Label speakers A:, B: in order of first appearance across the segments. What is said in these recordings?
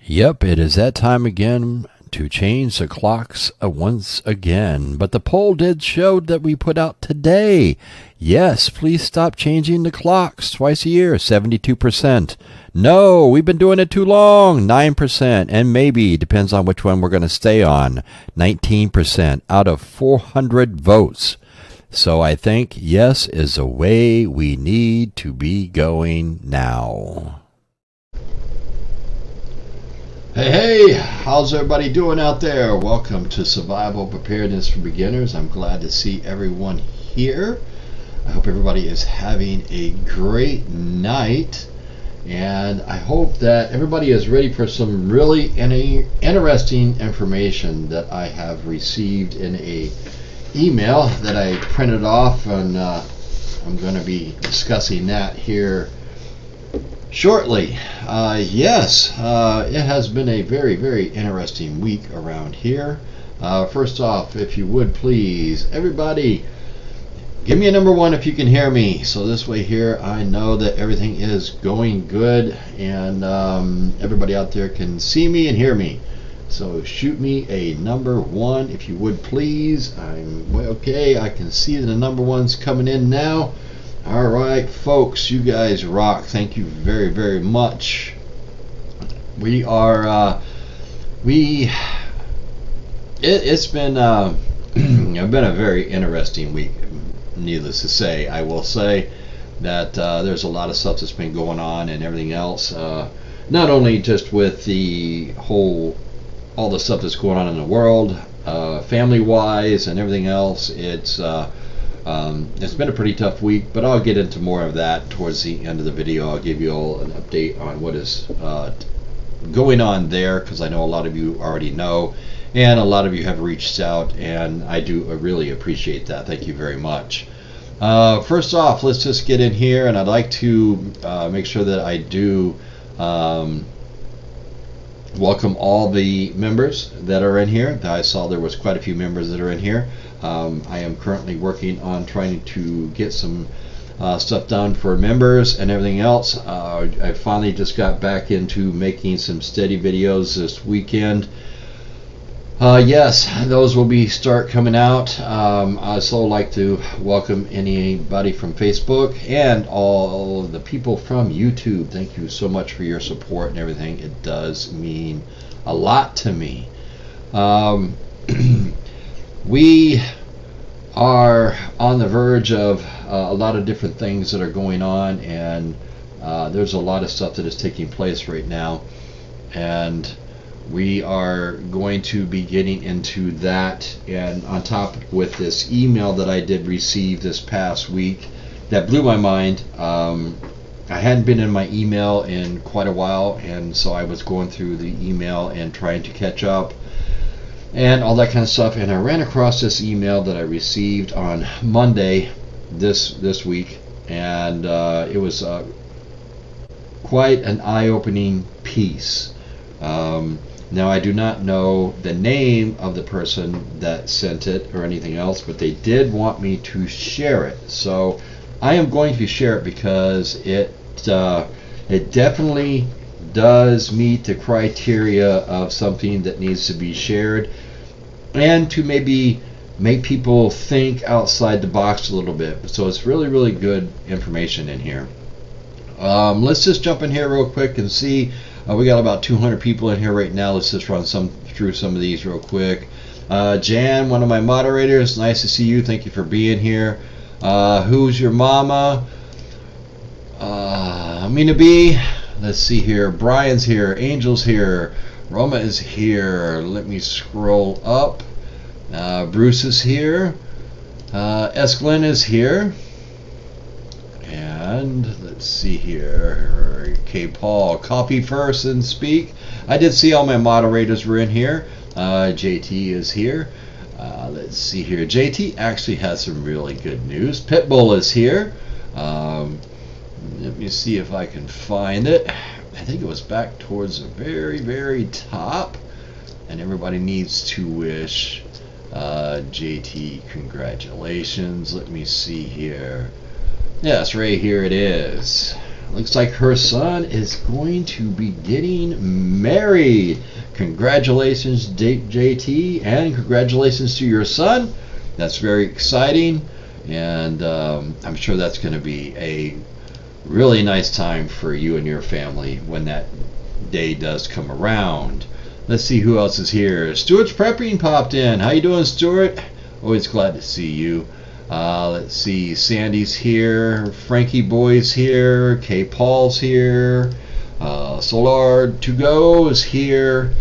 A: Yep, it is that time again to change the clocks once again. But the poll did show that we put out today. Yes, please stop changing the clocks twice a year, 72%. No, we've been doing it too long, 9%. And maybe, depends on which one we're going to stay on, 19% out of 400 votes. So I think yes is the way we need to be going now. Hey, how's everybody doing out there? Welcome to Survival Preparedness for Beginners. I'm glad to see everyone here. I hope everybody is having a great night, and I hope that everybody is ready for some really interesting information that I have received in a email that I printed off, and I'm going to be discussing that here shortly. Yes, it has been a very, very interesting week around here. First off, if you would please, everybody, give me a number one if you can hear me. So this way here, I know that everything is going good, and everybody out there can see me and hear me. So shoot me a number one if you would please. I'm okay. I can see the number one's coming in now. All right, folks, you guys rock. Thank you very, very much. We are, it's been, been a very interesting week, needless to say. I will say that there's a lot of stuff that's been going on and everything else. Not only just with the whole, all the stuff that's going on in the world, family-wise and everything else. It's been a pretty tough week, but I'll get into more of that towards the end of the video. I'll give you all an update on what is going on there, because I know a lot of you already know, and a lot of you have reached out, and I do really appreciate that. Thank you very much. First off, let's just get in here, and I'd like to make sure that I do welcome all the members that are in here. I saw there was quite a few members that are in here. I am currently working on trying to get some stuff done for members and everything else. I finally just got back into making some steady videos this weekend. Yes, those will start coming out. I'd also like to welcome anybody from Facebook and all of the people from YouTube. Thank you so much for your support and everything. It does mean a lot to me. We are on the verge of a lot of different things that are going on, and there's a lot of stuff that is taking place right now, and we are going to be getting into that. And on top with this email that I did receive this past week that blew my mind. I hadn't been in my email in quite a while, and so I was going through the email and trying to catch up and all that kind of stuff, and I ran across this email that I received on Monday this week, and it was quite an eye-opening piece. Now, I do not know the name of the person that sent it or anything else, but they did want me to share it. So I am going to share it because it definitely does meet the criteria of something that needs to be shared, and to maybe make people think outside the box a little bit. So it's really, really good information in here. Let's just jump in here real quick and see. We got about 200 people in here right now. Let's just run through some of these real quick. Jan, one of my moderators, nice to see you. Thank you for being here. Who's your mama? Amina B. Let's see here. Brian's here. Angel's here. Roma is here. Let me scroll up. Bruce is here. Esklin is here. And let's see here. Okay, Paul, copy first and speak. I did see all my moderators were in here. JT is here. Let's see here. JT actually has some really good news. Pitbull is here. Let me see if I can find it. I think it was back towards the very, very top. And everybody needs to wish JT congratulations. Let me see here. Yes, right here it is. looks like her son is going to be getting married. Congratulations, JT, and congratulations to your son. That's very exciting, and I'm sure that's going to be a really nice time for you and your family when that day does come around. Let's see who else is here. Stuart's Prepping popped in. How you doing, Stuart? Always glad to see you. Let's see, Sandy's here, Frankie Boy's here, K Paul's here, Solar to Go is here,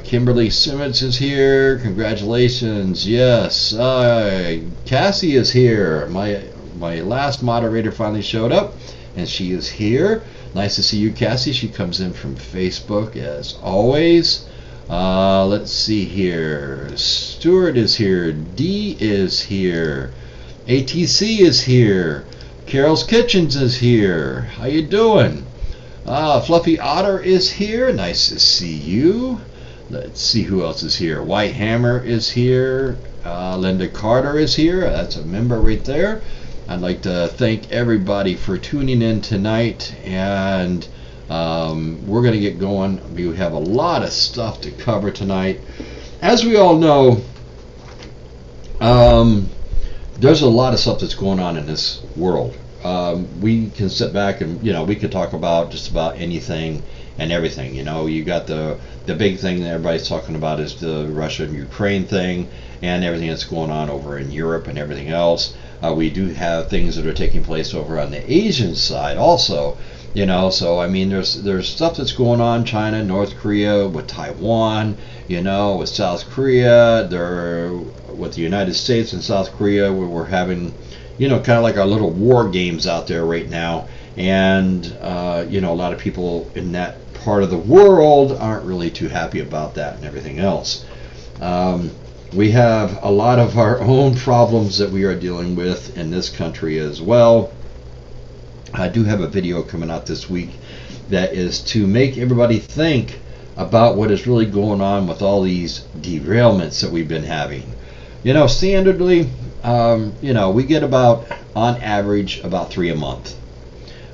A: Kimberly Simmons is here. Congratulations. Yes, Cassie is here. My last moderator finally showed up, and she is here. Nice to see you, Cassie. She comes in from Facebook as always. Let's see here. Stuart is here. D is here. ATC is here. Carol's Kitchens is here. How you doing? Fluffy Otter is here. Nice to see you. Let's see who else is here. White Hammer is here. Linda Carter is here. That's a member right there. I'd like to thank everybody for tuning in tonight, and we're going to get going. We have a lot of stuff to cover tonight. As we all know, there's a lot of stuff that's going on in this world. We can sit back and, we could talk about just about anything and everything. You got the big thing that everybody's talking about is the Russia and Ukraine thing and everything that's going on over in Europe and everything else. We do have things that are taking place over on the Asian side also. So I mean, there's stuff that's going on, China, North Korea, with Taiwan, with South Korea, with the United States and South Korea, where we're having, kind of like our little war games out there right now. And, a lot of people in that part of the world aren't really too happy about that and everything else. We have a lot of our own problems that we are dealing with in this country as well. I do have a video coming out this week that is to make everybody think about what is really going on with all these derailments that we've been having. Standardly, we get about, on average, about 3 a month.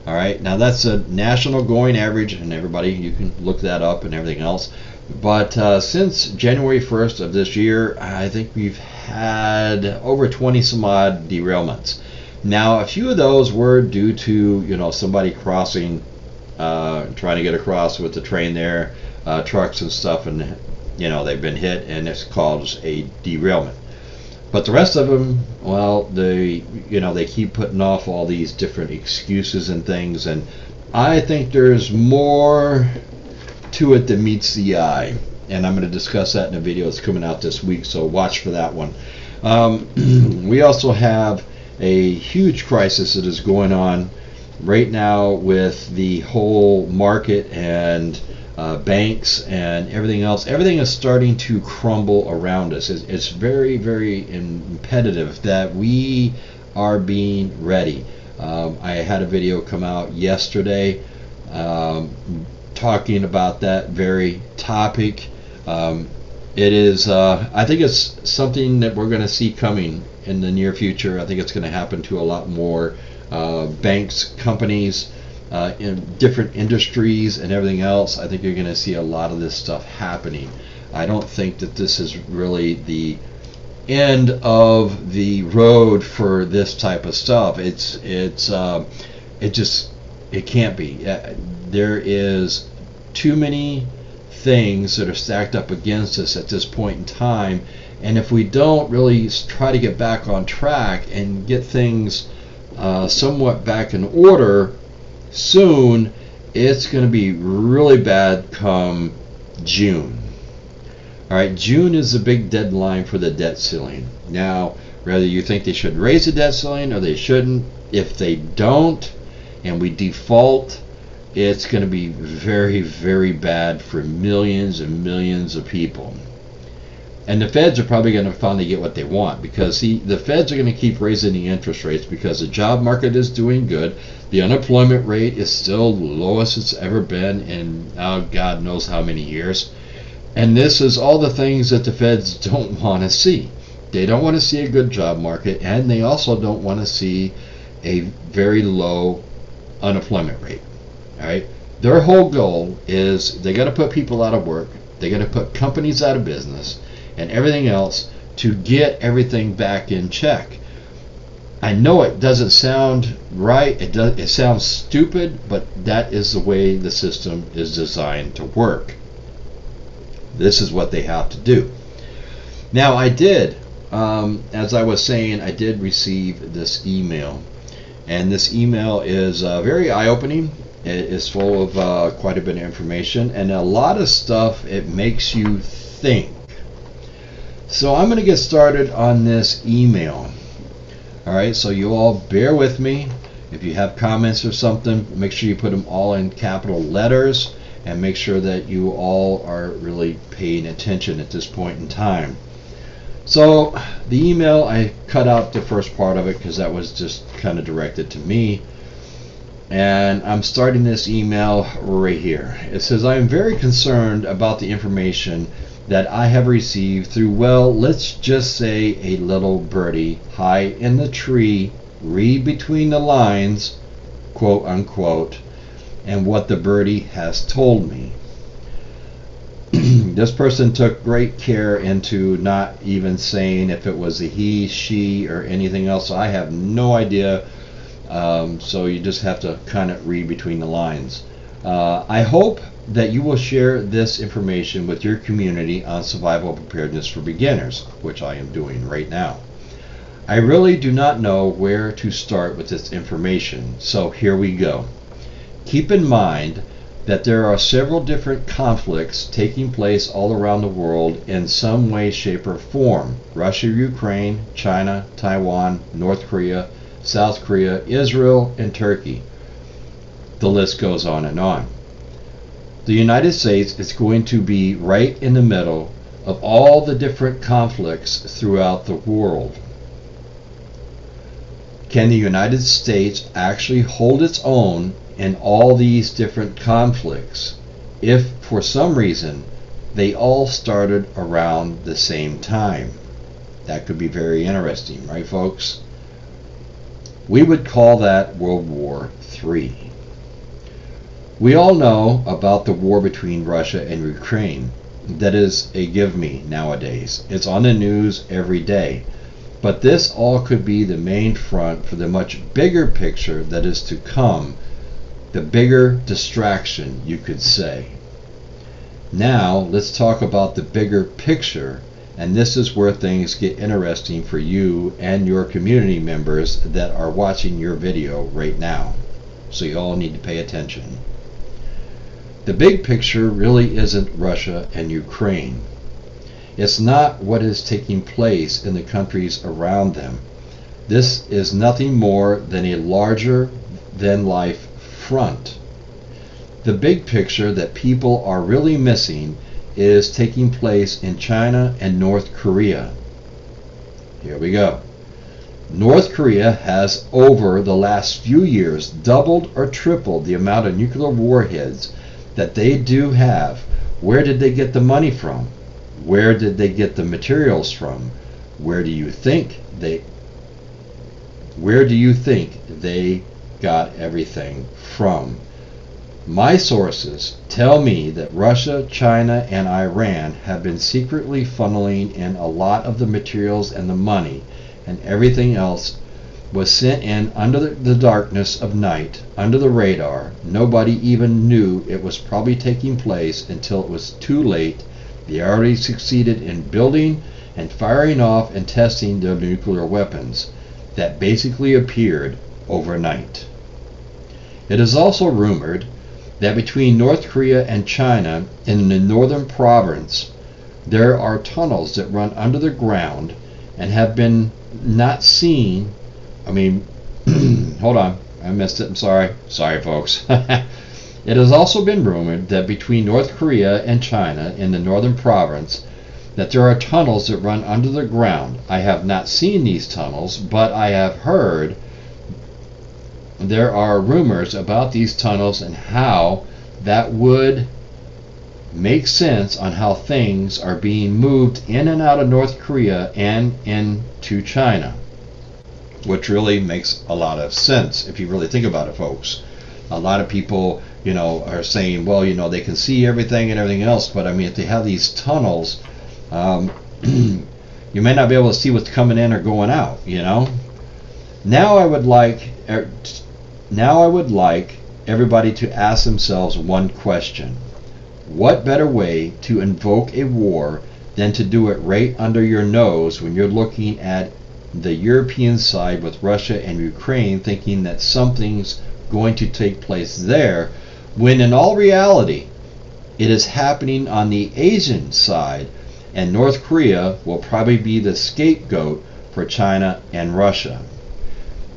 A: All right, now that's a national going average, and everybody, you can look that up and everything else. But since January 1st of this year, I think we've had over 20 some odd derailments. Now, a few of those were due to, somebody crossing, trying to get across with the train there, trucks and stuff, and, they've been hit, and it's caused a derailment. But the rest of them, well, they keep putting off all these different excuses and things, and I think there's more to it than meets the eye, and I'm going to discuss that in a video that's coming out this week, so watch for that one. We also have a huge crisis that is going on right now with the whole market and banks and everything else. Everything is starting to crumble around us. It's very, very imperative that we are being ready. I had a video come out yesterday talking about that very topic. It is, I think it's something that we're going to see coming in the near future. I think it's going to happen to a lot more banks, companies, in different industries and everything else. I think you're going to see a lot of this stuff happening. I don't think that this is really the end of the road for this type of stuff. It can't be. There is too many things that are stacked up against us at this point in time, and if we don't really try to get back on track and get things somewhat back in order soon, it's going to be really bad come June. All right, June is the big deadline for the debt ceiling. Now, whether you think they should raise the debt ceiling or they shouldn't, if they don't and we default, it's going to be very, very bad for millions and millions of people. And the feds are probably going to finally get what they want, because the feds are going to keep raising the interest rates because the job market is doing good. The unemployment rate is still the lowest it's ever been in, God knows how many years. And this is all the things that the feds don't want to see. They don't want to see a good job market, and they also don't want to see a very low unemployment rate. All right. Their whole goal is they got to put people out of work. They got to put companies out of business and everything else to get everything back in check. I know it doesn't sound right. It sounds stupid, but that is the way the system is designed to work. This is what they have to do. Now, I did, as I was saying, I did receive this email. And this email is very eye-opening. It is full of quite a bit of information. And a lot of stuff, it makes you think. So I'm going to get started on this email. All right, so you all bear with me. If you have comments or something, make sure you put them all in capital letters and make sure that you all are really paying attention at this point in time. So the email, I cut out the first part of it because that was just kind of directed to me. And I'm starting this email right here. It says, I am very concerned about the information that I have received through, well, let's just say a little birdie high in the tree, read between the lines, quote unquote, and what the birdie has told me. This person took great care into not even saying if it was a he, she, or anything else. I have no idea. So you just have to kind of read between the lines. I hope that you will share this information with your community on survival preparedness for beginners, which I am doing right now. I really do not know where to start with this information, so here we go. Keep in mind that there are several different conflicts taking place all around the world in some way, shape, or form. Russia, Ukraine, China, Taiwan, North Korea, South Korea, Israel, and Turkey. The list goes on and on. The United States is going to be right in the middle of all the different conflicts throughout the world. Can the United States actually hold its own in all these different conflicts if for some reason they all started around the same time? That could be very interesting, right, folks? We would call that World War III. We all know about the war between Russia and Ukraine. That is a give me nowadays. It's on the news every day. But this all could be the main front for the much bigger picture that is to come, the bigger distraction, you could say. Now, let's talk about the bigger picture, and this is where things get interesting for you and your community members that are watching your video right now. So you all need to pay attention. The big picture really isn't Russia and Ukraine. It's not what is taking place in the countries around them. This is nothing more than a larger than life front. The big picture that people are really missing is taking place in China and North Korea. Here we go. North Korea has over the last few years doubled or tripled the amount of nuclear warheads that they do have. Where did they get the money from? Where did they get the materials from? Where do you think they got everything from? My sources tell me that Russia, China, and Iran have been secretly funneling in a lot of the materials and the money, and everything else was sent in under the darkness of night, under the radar. Nobody even knew it was probably taking place until it was too late. They already succeeded in building and firing off and testing their nuclear weapons that basically appeared overnight. It is also rumored that between North Korea and China in the northern province, there are tunnels that run under the ground and have been not seen. Hold on, I missed it, I'm sorry. Sorry, folks. It has also been rumored that between North Korea and China in the northern province, that there are tunnels that run under the ground. I have not seen these tunnels, but I have heard there are rumors about these tunnels and how that would make sense on how things are being moved in and out of North Korea and into China, which really makes a lot of sense if you really think about it, folks. A lot of people, are saying, well, they can see everything and everything else, but I mean, if they have these tunnels, you may not be able to see what's coming in or going out. Now I would like everybody to ask themselves one question. What better way to invoke a war than to do it right under your nose when you're looking at the European side with Russia and Ukraine, thinking that something's going to take place there, when in all reality it is happening on the Asian side, and North Korea will probably be the scapegoat for China and Russia.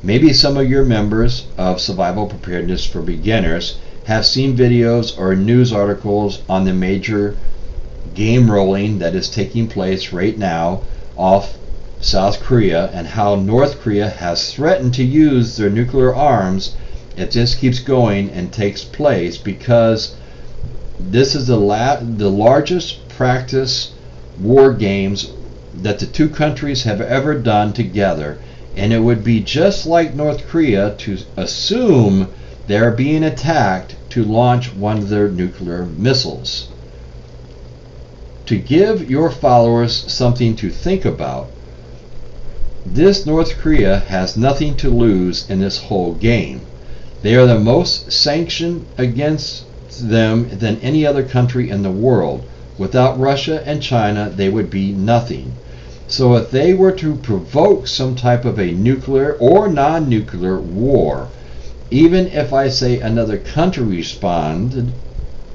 A: Maybe some of your members of Survival Preparedness for Beginners have seen videos or news articles on the major game rolling that is taking place right now off South Korea, and how North Korea has threatened to use their nuclear arms if this keeps going and takes place, because this is the largest practice war games that the two countries have ever done together, and it would be just like North Korea to assume they're being attacked to launch one of their nuclear missiles. To give your followers something to think about, this North Korea has nothing to lose in this whole game. They are the most sanctioned against them than any other country in the world. Without Russia and China, they would be nothing. So if they were to provoke some type of a nuclear or non-nuclear war, even if I say another country responded,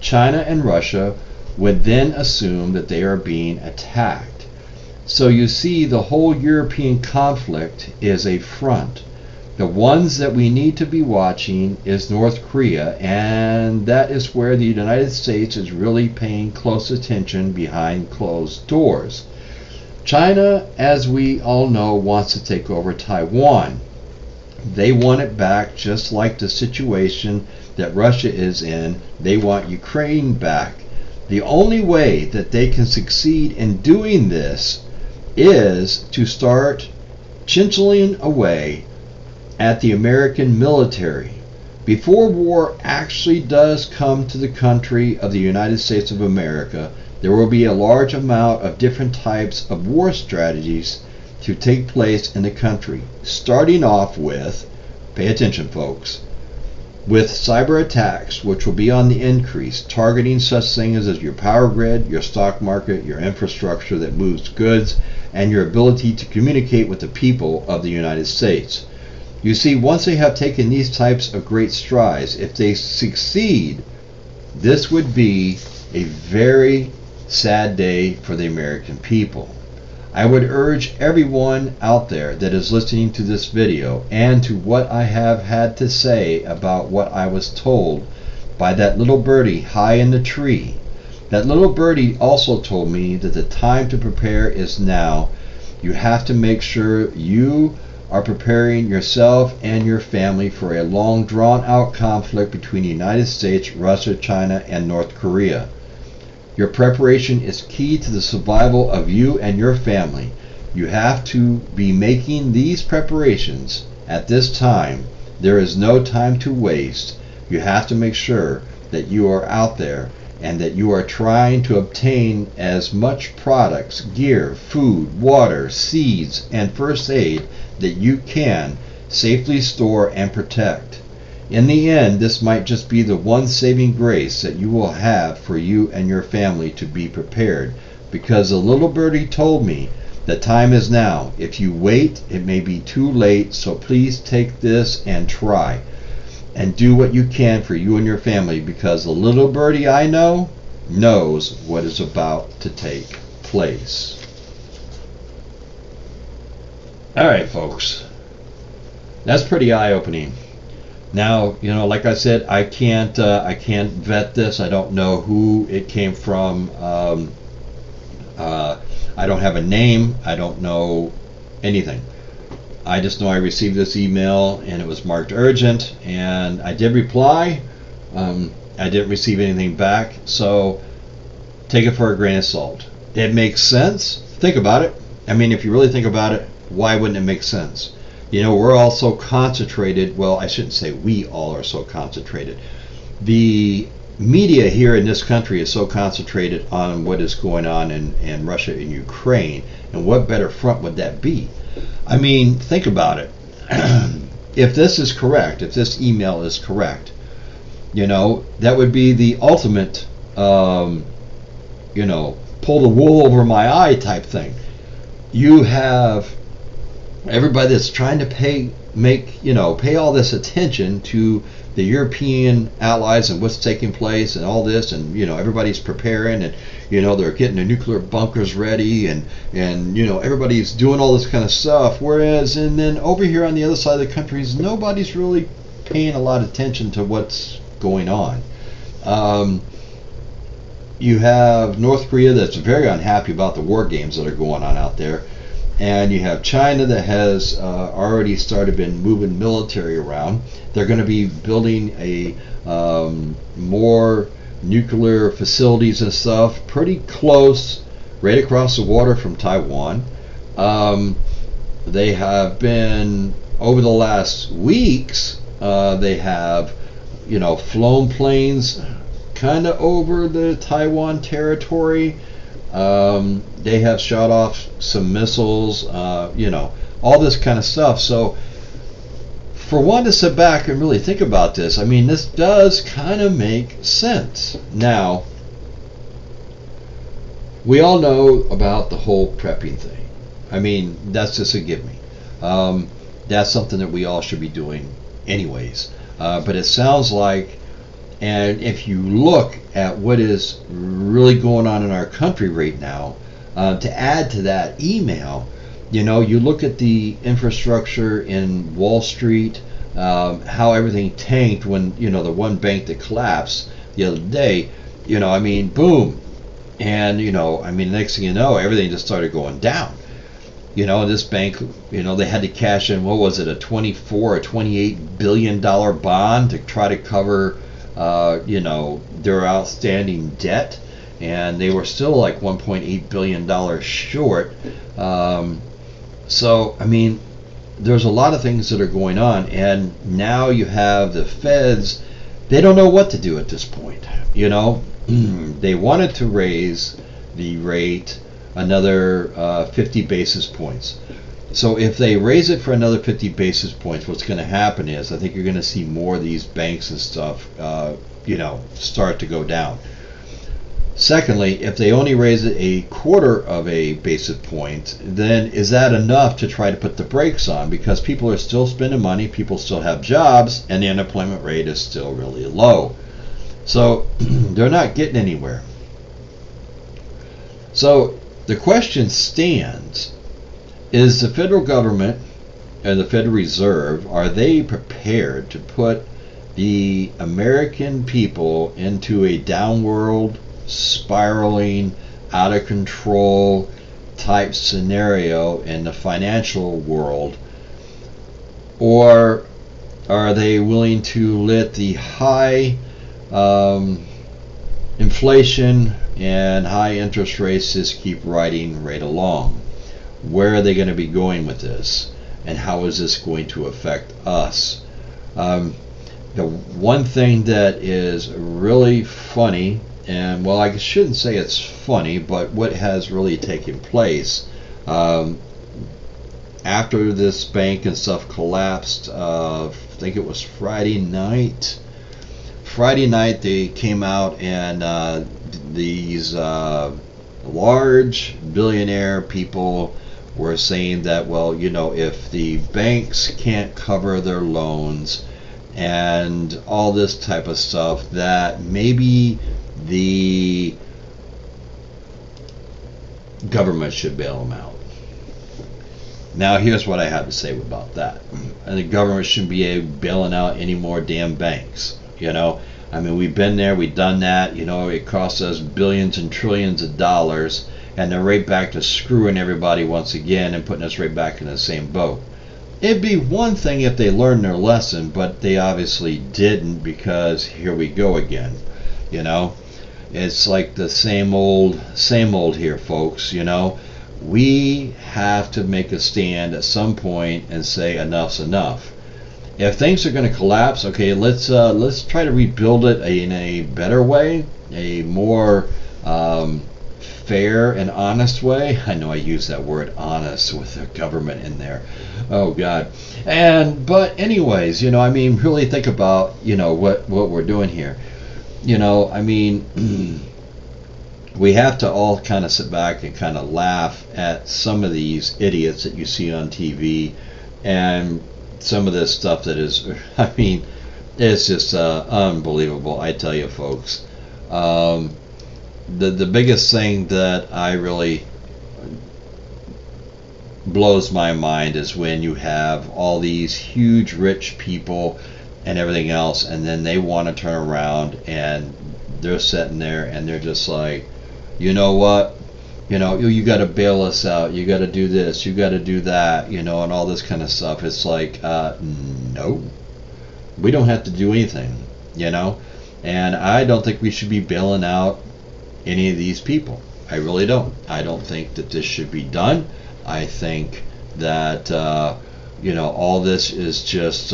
A: China and Russia would then assume that they are being attacked. So you see, the whole European conflict is a front. The ones that we need to be watching is North Korea, and that is where the United States is really paying close attention behind closed doors. China, as we all know, wants to take over Taiwan. They want it back, just like the situation that Russia is in. They want Ukraine back. The only way that they can succeed in doing this is to start chincheling away at the American military. Before war actually does come to the country of the United States of America, there will be a large amount of different types of war strategies to take place in the country, starting off with, pay attention folks, with cyber attacks, which will be on the increase, targeting such things as your power grid, your stock market, your infrastructure that moves goods, and your ability to communicate with the people of the United States. You see, once they have taken these types of great strides, if they succeed, this would be a very sad day for the American people. I would urge everyone out there that is listening to this video and to what I have had to say about what I was told by that little birdie high in the tree. That little birdie also told me that the time to prepare is now. You have to make sure you are preparing yourself and your family for a long drawn out conflict between the United States, Russia, China, and North Korea. Your preparation is key to the survival of you and your family. You have to be making these preparations at this time. There is no time to waste. You have to make sure that you are out there and that you are trying to obtain as much products, gear, food, water, seeds, and first aid that you can safely store and protect. In the end, this might just be the one saving grace that you will have for you and your family to be prepared, because the little birdie told me the time is now. If you wait, it may be too late, so please take this and try and do what you can for you and your family, because the little birdie I know knows what is about to take place. Alright folks, that's pretty eye-opening. Now, like I said, I can't vet this. I don't know who it came from. I don't have a name. I don't know anything. I just know I received this email and it was marked urgent, and I did reply. I didn't receive anything back, so take it for a grain of salt. It makes sense. Think about it. I mean, if you really think about it, why wouldn't it make sense? We're all so concentrated. Well, I shouldn't say we all are so concentrated. The media here in this country is so concentrated on what is going on in Russia and Ukraine, and what better front would that be? I mean, think about it. If this is correct, if this email is correct, that would be the ultimate, pull the wool over my eye type thing. You have everybody that's trying to pay all this attention to the European allies and what's taking place and all this, and everybody's preparing, and they're getting the nuclear bunkers ready, and everybody's doing all this kind of stuff, whereas and then over here on the other side of the countries, nobody's really paying a lot of attention to what's going on. You have North Korea that's very unhappy about the war games that are going on out there, and you have China that has already started been moving military around. They're going to be building a more nuclear facilities and stuff pretty close, right across the water from Taiwan. They have been, over the last weeks, they have flown planes kind of over the Taiwan territory. They have shot off some missiles, all this kind of stuff. So for one to sit back and really think about this, I mean, this does kind of make sense. Now, we all know about the whole prepping thing. I mean, that's just a give me. That's something that we all should be doing anyways. But it sounds like, and if you look at what is really going on in our country right now, to add to that email, you look at the infrastructure in Wall Street, how everything tanked when, the one bank that collapsed the other day, boom. And, next thing you know, everything just started going down. This bank, they had to cash in, what was it, a 24 or $28 billion bond to try to cover, their outstanding debt. And they were still like $1.8 billion short. So, there's a lot of things that are going on. And now you have the feds, they don't know what to do at this point. They wanted to raise the rate another 50 basis points. So if they raise it for another 50 basis points, what's going to happen is I think you're going to see more of these banks and stuff, start to go down. Secondly, if they only raise it a quarter of a basis point, then is that enough to try to put the brakes on? Because people are still spending money, people still have jobs, and the unemployment rate is still really low. So they're not getting anywhere. So the question stands, is the federal government and the Federal Reserve, are they prepared to put the American people into a downward spiraling, out of control type scenario in the financial world, or are they willing to let the high inflation and high interest rates just keep riding right along? Where are they going to be going with this, and how is this going to affect us? The one thing that is really funny, and well, I shouldn't say it's funny, but what has really taken place after this bank and stuff collapsed, I think it was Friday night. Friday night they came out, and these large billionaire people were saying that, well, if the banks can't cover their loans and all this type of stuff, that maybe the government should bail them out. Now, here's what I have to say about that. And the government shouldn't be bailing out any more damn banks. We've been there, we've done that. It costs us billions and trillions of dollars, and they're right back to screwing everybody once again and putting us right back in the same boat. It'd be one thing if they learned their lesson, but they obviously didn't, because here we go again. It's like the same old here, folks. we have to make a stand at some point and say enough's enough. If things are going to collapse, okay, let's try to rebuild it in a better way, a more fair and honest way. I know I use that word honest with the government in there. Oh God. But anyways, I mean, really think about, what we're doing here. I mean, we have to all kind of sit back and kind of laugh at some of these idiots that you see on TV and some of this stuff that is, I mean, it's just unbelievable. I tell you, folks. The biggest thing that I really blows my mind is when you have all these huge rich people and everything else, and then they want to turn around and they're sitting there and they're just like, you know what, you got to bail us out, you got to do this, you got to do that, and all this kind of stuff. It's like, no, we don't have to do anything, and I don't think we should be bailing out any of these people. I really don't. I don't think that this should be done. I think that all this is just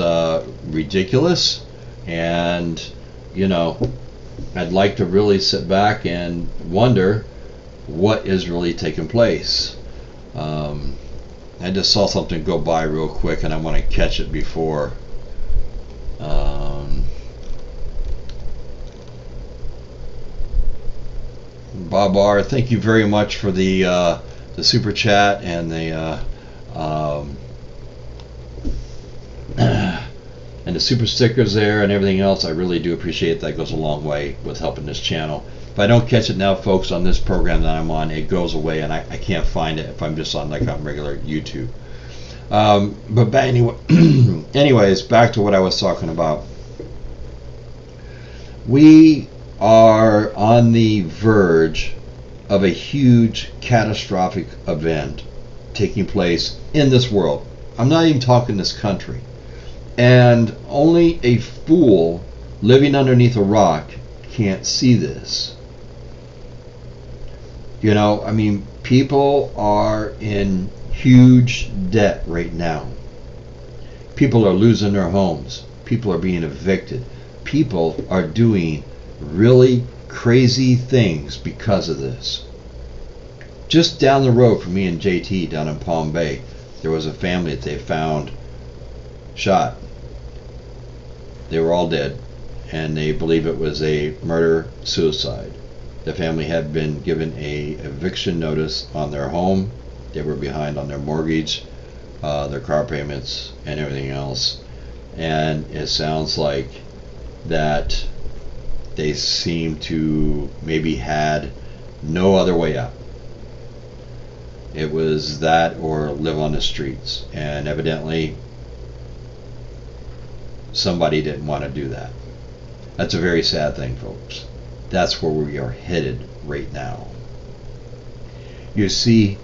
A: ridiculous, and I'd like to really sit back and wonder what is really taking place. I just saw something go by real quick and I want to catch it before Bob R, thank you very much for the super chat and the and the super stickers there and everything else. I really do appreciate it. That goes a long way with helping this channel. If I don't catch it now, folks, on this program that I'm on, it goes away and I can't find it if I'm just on regular YouTube. But anyway, anyways, back to what I was talking about. We are on the verge of a huge catastrophic event taking place in this world. I'm not even talking this country. And only a fool living underneath a rock can't see this. I mean, people are in huge debt right now. People are losing their homes. People are being evicted. People are doing really crazy things because of this. Just down the road from me and JT down in Palm Bay, there was a family that they found shot. They were all dead, and they believe it was a murder-suicide. The family had been given a eviction notice on their home. They were behind on their mortgage, their car payments, and everything else. And it sounds like that they seem to maybe had no other way out. It was that or live on the streets. And evidently, somebody didn't want to do that. That's a very sad thing, folks. That's where we are headed right now. You see,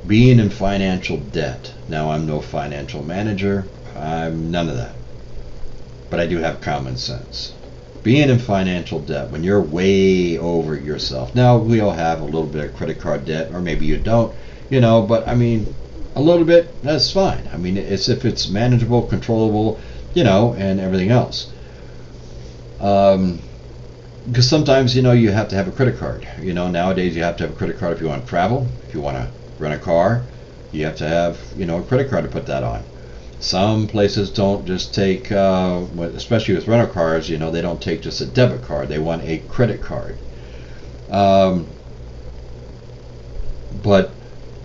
A: being in financial debt. Now, I'm no financial manager. I'm none of that. But I do have common sense. Being in financial debt, when you're way over yourself. Now, we all have a little bit of credit card debt, or maybe you don't, but I mean, a little bit, that's fine. I mean, it's if it's manageable, controllable, and everything else. Because sometimes, you have to have a credit card. Nowadays you have to have a credit card if you want to travel, if you want to rent a car, you have to have, a credit card to put that on. Some places don't just take, especially with rental cars, they don't take just a debit card. They want a credit card. But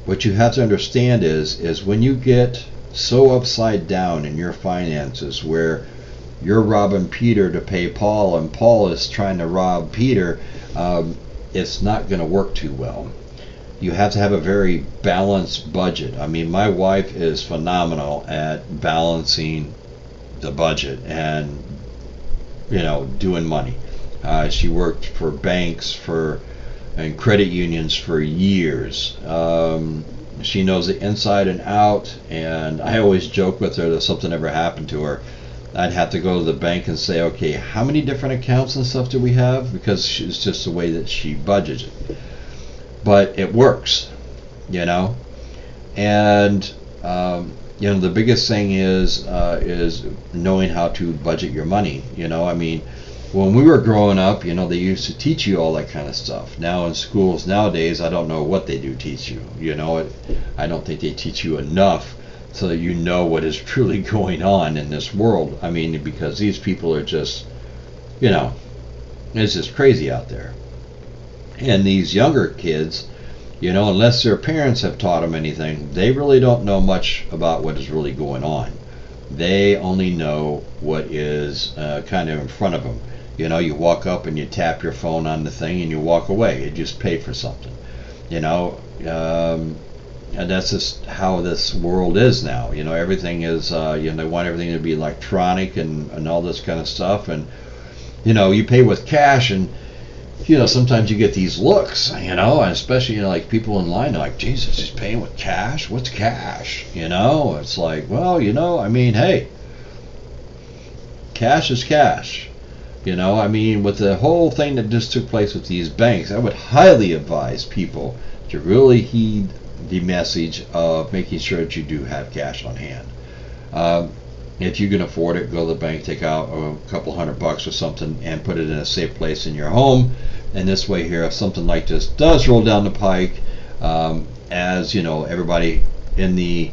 A: what you have to understand is when you get so upside down in your finances where you're robbing Peter to pay Paul and Paul is trying to rob Peter, it's not going to work too well. You have to have a very balanced budget. I mean, my wife is phenomenal at balancing the budget and, doing money. She worked for banks and credit unions for years. She knows the inside and out, and I always joke with her that if something ever happened to her, I'd have to go to the bank and say, okay, how many different accounts and stuff do we have? Because it's just the way that she budgets it. but it works, you know. And the biggest thing is knowing how to budget your money. I mean, when we were growing up, they used to teach you all that kind of stuff. Now in schools nowadays, I don't know what they do teach you. I don't think they teach you enough so that you know what is truly going on in this world. I mean, because these people are just, it's just crazy out there. And these younger kids, unless their parents have taught them anything, they really don't know much about what is really going on. They only know what is kind of in front of them. You walk up and you tap your phone on the thing and you walk away. You just pay for something. And that's just how this world is now. Everything is, they want everything to be electronic and all this kind of stuff. And, you pay with cash, and, sometimes you get these looks, and especially, like people in line are like, Jesus, he's paying with cash? What's cash? It's like, well, I mean, hey, cash is cash. I mean, with the whole thing that just took place with these banks, I would highly advise people to really heed the message of making sure that you do have cash on hand. If you can afford it, go to the bank, take out a couple $100 or something, and put it in a safe place in your home. And this way here, if something like this does roll down the pike, as everybody in the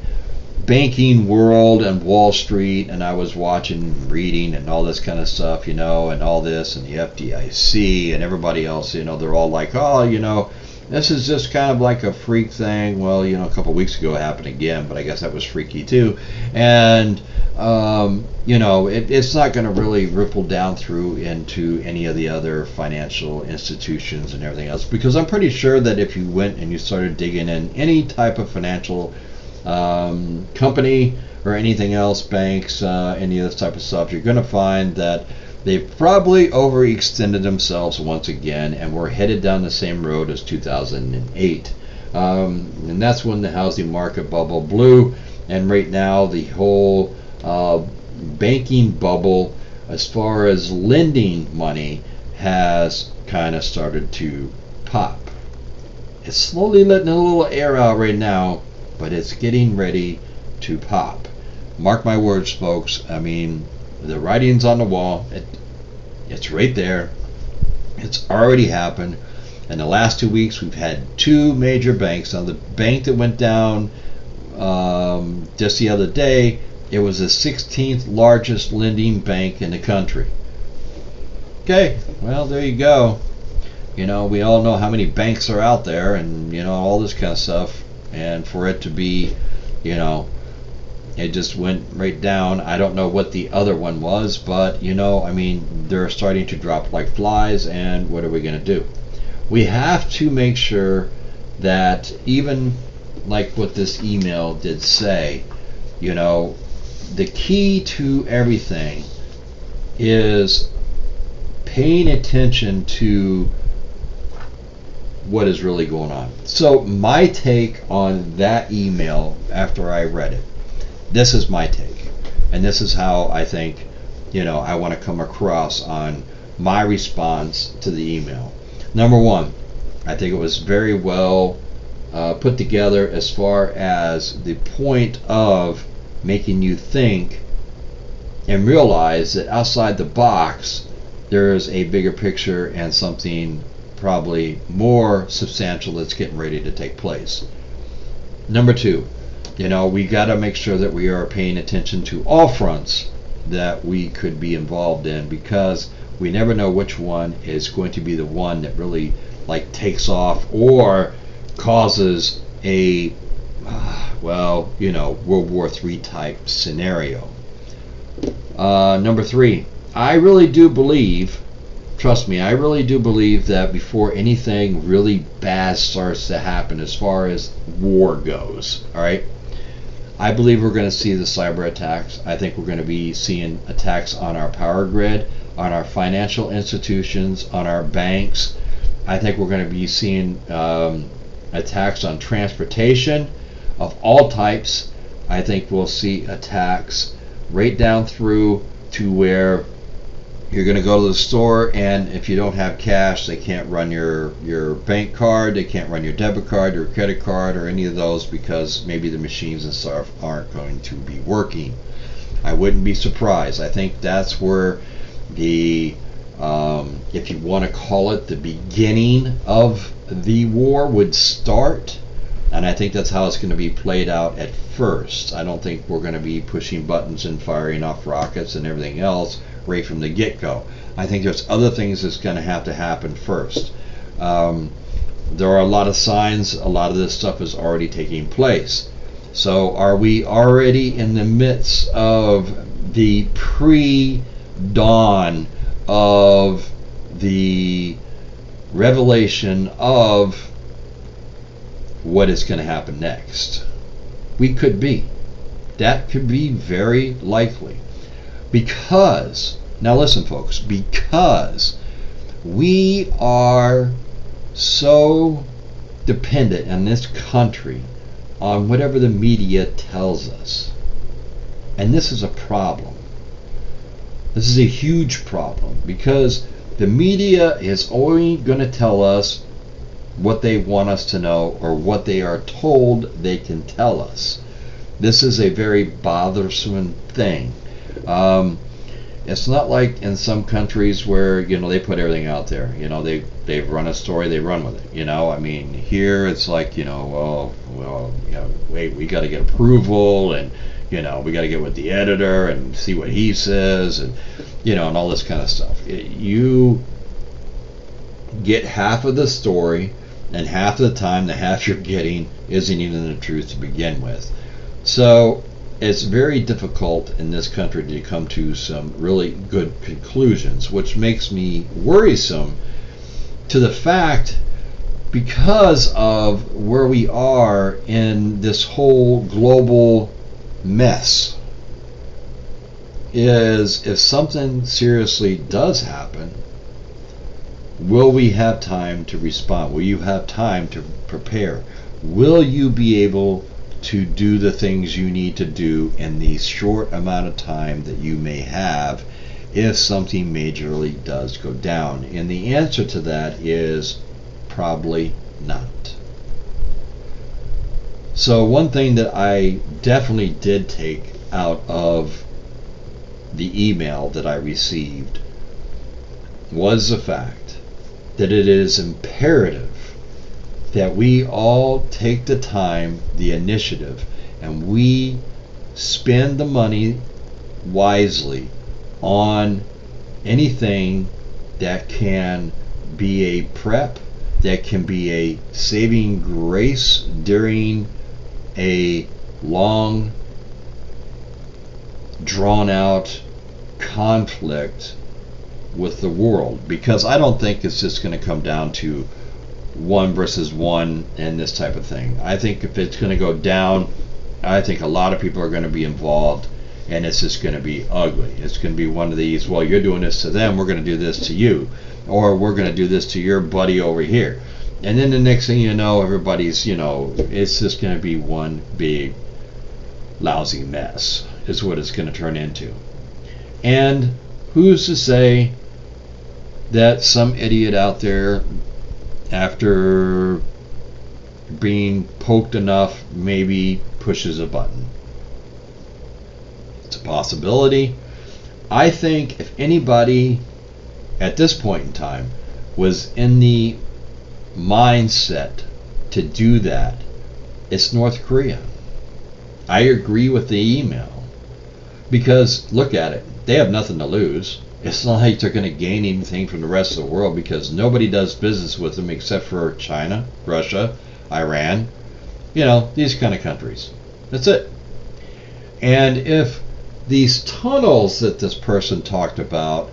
A: banking world and Wall Street, and I was watching, reading, and all this kind of stuff, and all this, and the FDIC and everybody else, they're all like, oh, this is just kind of like a freak thing. Well, a couple of weeks ago it happened again, but I guess that was freaky too. And it's not going to really ripple down through into any of the other financial institutions and everything else, because I'm pretty sure that if you went and you started digging in any type of financial company or anything else, banks, any of this type of stuff, you're going to find that they've probably overextended themselves once again, and we're headed down the same road as 2008. And that's when the housing market bubble blew, and right now the whole banking bubble, as far as lending money, has kind of started to pop. It's slowly letting a little air out right now, but it's getting ready to pop. Mark my words, folks. I mean, the writing's on the wall. It's right there. It's already happened. In the last 2 weeks, we've had two major banks. Now, the bank that went down just the other day, it was the 16th largest lending bank in the country. Okay, well, there you go. We all know how many banks are out there, and, all this kind of stuff. And for it to be, it just went right down. I don't know what the other one was, but, I mean, they're starting to drop like flies, and what are we going to do? We have to make sure that, even like what this email did say, the key to everything is paying attention to what is really going on. So my take on that email after I read it, this is my take, and this is how I think I want to come across on my response to the email. Number one, I think it was very well put together as far as the point of making you think and realize that outside the box there's a bigger picture and something probably more substantial that's getting ready to take place. Number two, we got to make sure that we are paying attention to all fronts that we could be involved in, because we never know which one is going to be the one that really takes off or causes a World War III type scenario. Number three, I really do believe, trust me, I really do believe that before anything really bad starts to happen as far as war goes, all right, I believe we're going to see the cyber attacks. I think we're going to be seeing attacks on our power grid, on our financial institutions, on our banks. I think we're going to be seeing attacks on transportation of all types. I think we'll see attacks right down through to where, You're going to go to the store, and if you don't have cash, they can't run your bank card, they can't run your debit card, your credit card, or any of those, because maybe the machines and stuff aren't going to be working. I wouldn't be surprised. I think that's where the, if you want to call it, the beginning of the war would start. And I think that's how it's going to be played out at first. I don't think we're going to be pushing buttons and firing off rockets and everything else right from the get-go. I think there's other things that's going to happen first. There are a lot of signs. A lot of this stuff is already taking place. So are we already in the midst of the pre-dawn of the revelation of what is going to happen next? We could be. That could be very likely. Because, now listen folks, because we are so dependent in this country on whatever the media tells us. And this is a problem. This is a huge problem, because the media is only going to tell us what they want us to know, or what they are told they can tell us. This is a very bothersome thing. It's not like in some countries where, you know, they put everything out there. You know, they run a story, they run with it. You know, I mean, here it's like, you know, well, you know, wait, we got to get approval, and you know, we got to get with the editor and see what he says, and you know, and all this kind of stuff. You get half of the story, and half of the time, the half you're getting isn't even the truth to begin with. So it's very difficult in this country to come to some really good conclusions, which makes me worrisome to the fact, because of where we are in this whole global mess, is if something seriously does happen, will we have time to respond? Will you have time to prepare? Will you be able to do the things you need to do in the short amount of time that you may have if something majorly does go down? And the answer to that is probably not. So one thing that I definitely did take out of the email that I received was the fact that it is imperative that we all take the time, the initiative, and we spend the money wisely on anything that can be a prep, that can be a saving grace during a long, drawn out conflict with the world. Because I don't think it's just going to come down to one versus one and this type of thing. I think if it's going to go down, I think a lot of people are going to be involved, and it's just going to be ugly. It's going to be one of these, well, you're doing this to them, we're going to do this to you, or we're going to do this to your buddy over here. And then the next thing you know, everybody's, you know, it's just going to be one big lousy mess is what it's going to turn into. And who's to say that some idiot out there, after being poked enough, maybe pushes a button? It's a possibility. I think if anybody at this point in time was in the mindset to do that, it's North Korea. I agree with the email, because look at it, they have nothing to lose. It's not like they're going to gain anything from the rest of the world, because nobody does business with them except for China, Russia, Iran, you know, these kind of countries. That's it. And if these tunnels that this person talked about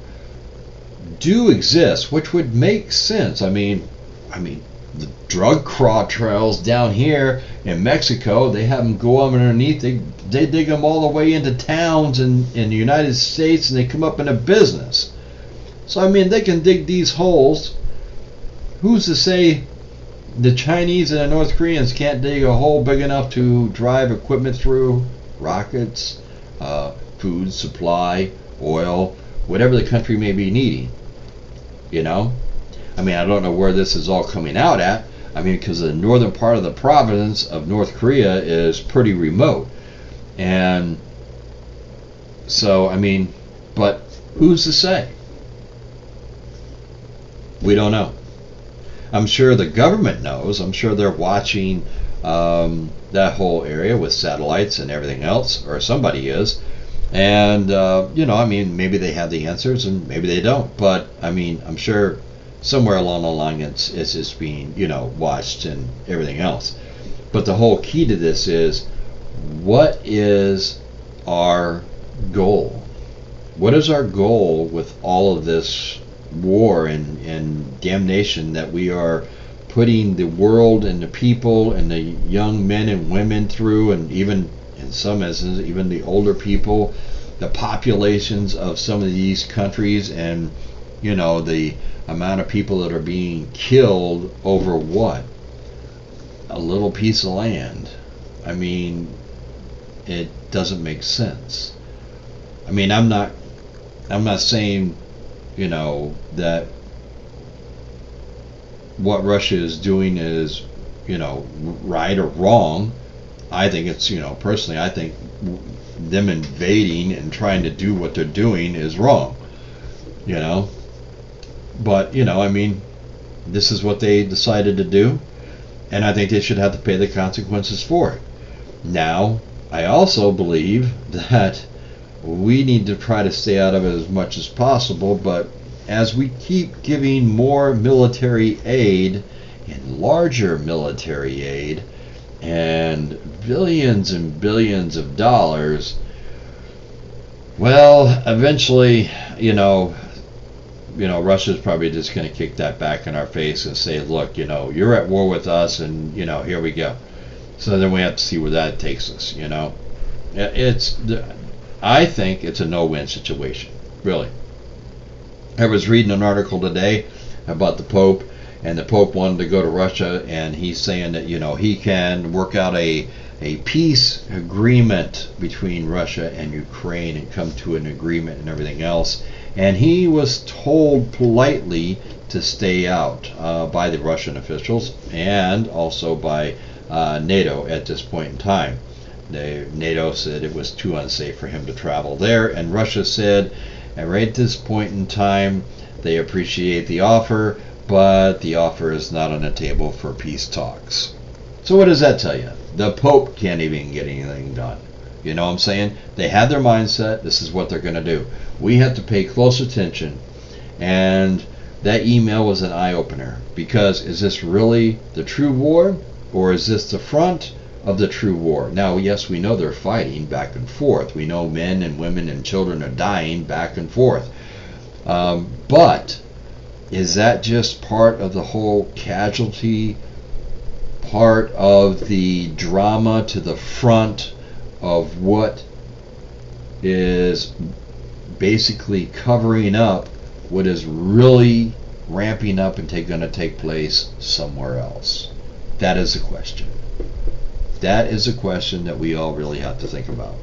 A: do exist, which would make sense. I mean, the drug cartels down here in Mexico, they have them go underneath. They dig them all the way into towns in the United States, and they come up into business. So I mean, they can dig these holes. Who's to say the Chinese and the North Koreans can't dig a hole big enough to drive equipment through? Rockets, food supply, oil, whatever the country may be needing. You know, I mean, I don't know where this is all coming out at. I mean, because the northern part of the province of North Korea is pretty remote. And so, I mean, but who's to say? We don't know. I'm sure the government knows. I'm sure they're watching that whole area with satellites and everything else, or somebody is. And, you know, I mean, maybe they have the answers and maybe they don't. But, I mean, I'm sure somewhere along the line it's just being, you know, watched and everything else. But the whole key to this is, what is our goal? What is our goal with all of this war and damnation that we are putting the world and the people and the young men and women through, and even in some instances even the older people, the populations of some of these countries, and you know, the amount of people that are being killed over what? A little piece of land. I mean, it doesn't make sense. I mean, I'm not saying, you know, that what Russia is doing is, you know, right or wrong. I think it's, you know, personally, I think them invading and trying to do what they're doing is wrong, you know. But, you know, I mean, this is what they decided to do, and I think they should have to pay the consequences for it. Now, I also believe that we need to try to stay out of it as much as possible, but as we keep giving more military aid and larger military aid and billions and billions of dollars, well, eventually, you know, Russia's probably just going to kick that back in our face and say, look, you know, you're at war with us, and, you know, here we go. So then we have to see where that takes us, you know. I think it's a no-win situation, really. I was reading an article today about the Pope, and the Pope wanted to go to Russia, and he's saying that, you know, he can work out a peace agreement between Russia and Ukraine and come to an agreement and everything else. And he was told politely to stay out by the Russian officials and also by NATO at this point in time. NATO said it was too unsafe for him to travel there, and Russia said, and right at this point in time, they appreciate the offer, but the offer is not on the table for peace talks. So what does that tell you? The Pope can't even get anything done. You know what I'm saying? They have their mindset. This is what they're going to do. We have to pay close attention. And that email was an eye-opener. Because is this really the true war? Or is this the front of the true war? Now, yes, we know they're fighting back and forth. We know men and women and children are dying back and forth. But is that just part of the whole casualty, part of the drama to the front of what is basically covering up what is really ramping up and going to take place somewhere else? That is the question. That is a question that we all really have to think about.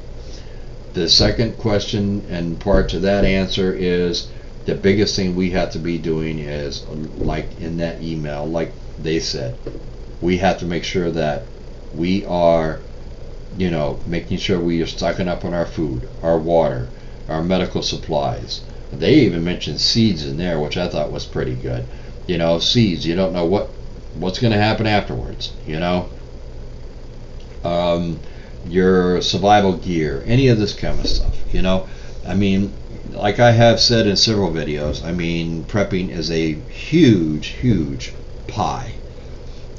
A: The second question and part to that answer is, the biggest thing we have to be doing is, like in that email, like they said, we have to make sure that we are, you know, making sure we are stocking up on our food, our water, our medical supplies. They even mentioned seeds in there, which I thought was pretty good. You know, seeds, you don't know what's going to happen afterwards, you know. Your survival gear, any of this kind of stuff, you know. I mean, like I have said in several videos, I mean, prepping is a huge, huge pie.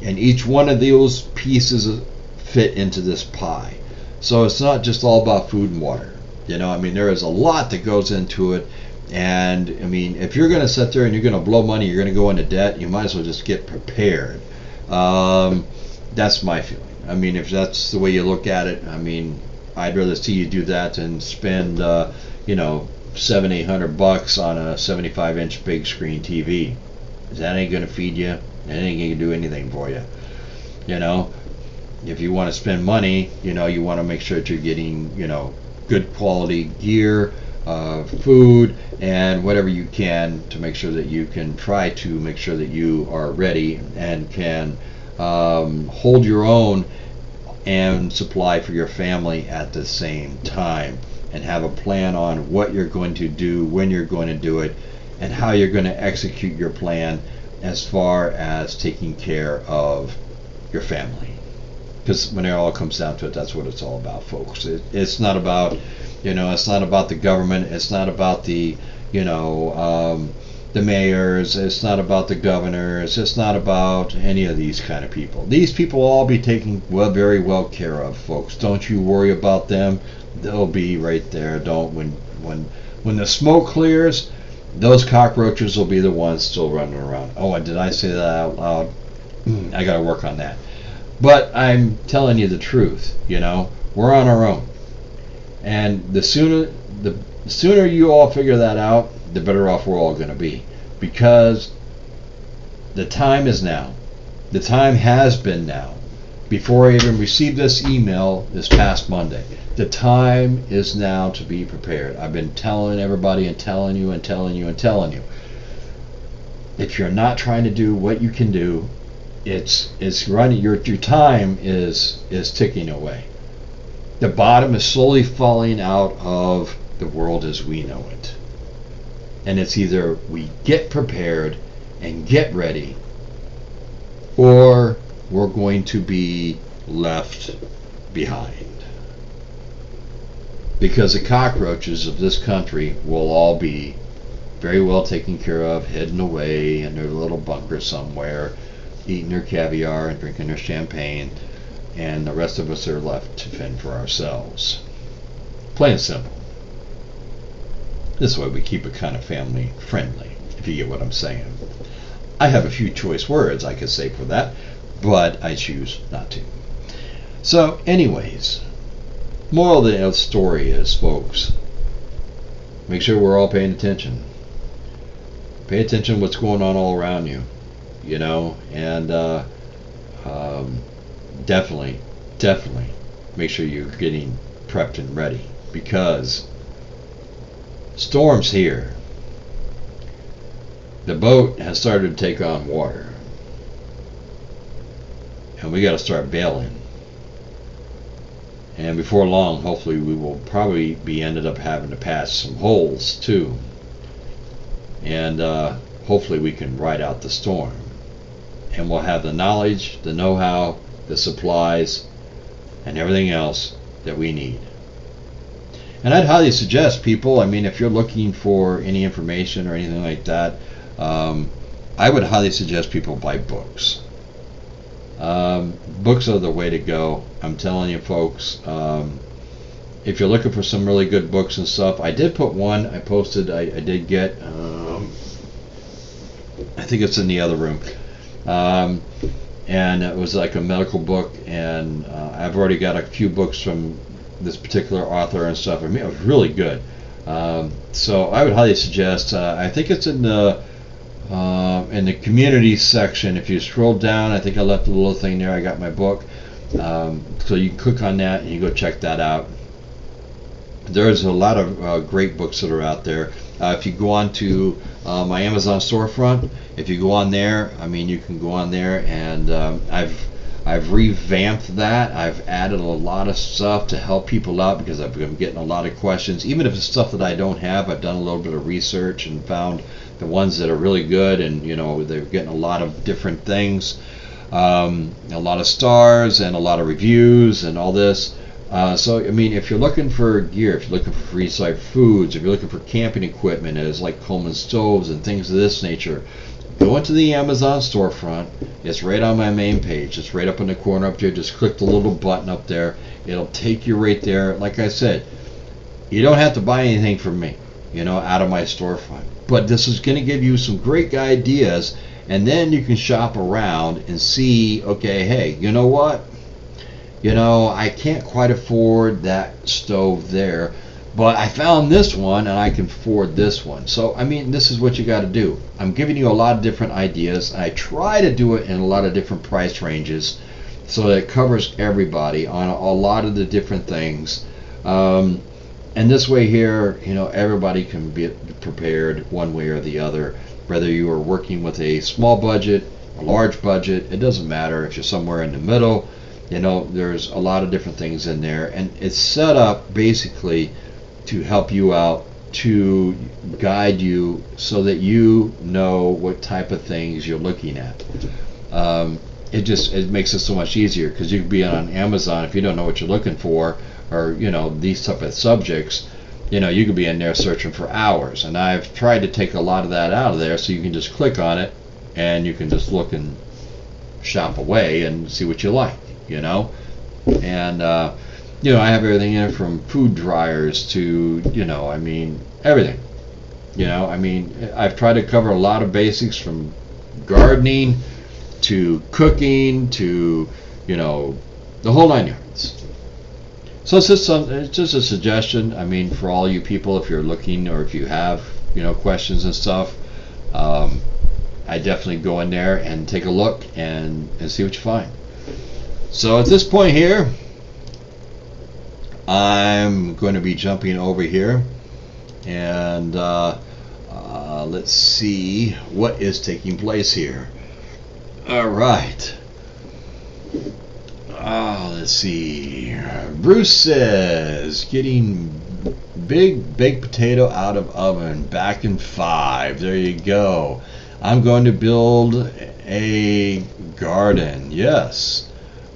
A: And each one of those pieces fit into this pie. So it's not just all about food and water. You know, I mean, there is a lot that goes into it. And, I mean, if you're going to sit there and you're going to blow money, you're going to go into debt, you might as well just get prepared. That's my feeling. I mean, if that's the way you look at it, I mean, I'd rather see you do that than spend, you know, $700-800 on a 75-inch big screen TV. That ain't going to feed you. That ain't going to do anything for you. You know, if you want to spend money, you know, you want to make sure that you're getting, you know, good quality gear, food and whatever you can to make sure that you can try to make sure that you are ready and can hold your own and supply for your family at the same time, and have a plan on what you're going to do, when you're going to do it, and how you're going to execute your plan as far as taking care of your family. Because when it all comes down to it, that's what it's all about, folks. It's not about, it's not about the government. It's not about the, the mayors. It's not about the governors. It's not about any of these kind of people. These people will all be taken very well care of, folks. Don't you worry about them. They'll be right there. When the smoke clears, those cockroaches will be the ones still running around. Oh, did I say that out loud? I got to work on that. But I'm telling you the truth, we're on our own. And the sooner you all figure that out, the better off we're all going to be. Because the time is now. The time has been now. Before I even received this email this past Monday, the time is now to be prepared. I've been telling everybody and telling you and telling you and telling you. If you're not trying to do what you can do, it's running. Your time is ticking away. The bottom is slowly falling out of the world as we know it. And it's either we get prepared and get ready, or we're going to be left behind. Because the cockroaches of this country will all be very well taken care of, hidden away in their little bunker somewhere, eating their caviar and drinking their champagne, and the rest of us are left to fend for ourselves. Plain and simple. This way we keep it kind of family friendly, if you get what I'm saying. I have a few choice words I could say for that, but I choose not to. So anyways, moral of the story is, folks, make sure we're all paying attention. Pay attention to what's going on all around you, and definitely make sure you're getting prepped and ready, because storm's here. The boat has started to take on water, and we got to start bailing. And before long, hopefully, we will probably be ended up having to patch some holes too. And hopefully we can ride out the storm. And we'll have the knowledge, the know-how, the supplies, and everything else that we need. And I'd highly suggest people, if you're looking for any information or anything like that, I would highly suggest people buy books. Books are the way to go. I'm telling you, folks. If you're looking for some really good books and stuff, I did put one. I posted. I did get. I think it's in the other room. And it was like a medical book, and I've already got a few books from this particular author and stuff. It was really good. So I would highly suggest. I think it's in the community section. If you scroll down, I think I left a little thing there. I got my book, so you can click on that and you go check that out. There's a lot of great books that are out there. If you go on to my Amazon storefront, if you go on there, you can go on there, and I've revamped that. I've added a lot of stuff to help people out, because I've been getting a lot of questions. Even if it's stuff that I don't have, I've done a little bit of research and found the ones that are really good, and they're getting a lot of different things, a lot of stars and a lot of reviews and all this. So if you're looking for gear, if you're looking for freeze-dried foods, if you're looking for camping equipment as like Coleman stoves and things of this nature, go into the Amazon storefront. It's right on my main page. It's right up in the corner up there. Just click the little button up there. It'll take you right there. Like I said, you don't have to buy anything from me, out of my storefront. But this is going to give you some great ideas, and then you can shop around and see, okay, hey, you know what? I can't quite afford that stove there, but I found this one and I can afford this one. So, this is what you got to do. I'm giving you a lot of different ideas. I try to do it in a lot of different price ranges so that it covers everybody on a lot of the different things. And this way here, everybody can be prepared one way or the other. Whether you are working with a small budget, a large budget, it doesn't matter. If you're somewhere in the middle, there's a lot of different things in there. And it's set up basically to help you out, to guide you so that you know what type of things you're looking at. It makes it so much easier, because you can be on Amazon if you don't know what you're looking for, or these type of subjects. You could be in there searching for hours, and I've tried to take a lot of that out of there, so you can just click on it and you can just look and shop away and see what you like. And I have everything in it, from food dryers to everything. I've tried to cover a lot of basics, from gardening to cooking to the whole 9 yards. So it's just a suggestion. For all you people, if you're looking, or if you have questions and stuff, I definitely go in there and take a look and see what you find. So at this point here, I'm going to be jumping over here, and let's see what is taking place here. All right. Let's see. Bruce says, getting big baked potato out of oven, back in 5. There you go. I'm going to build a garden. Yes.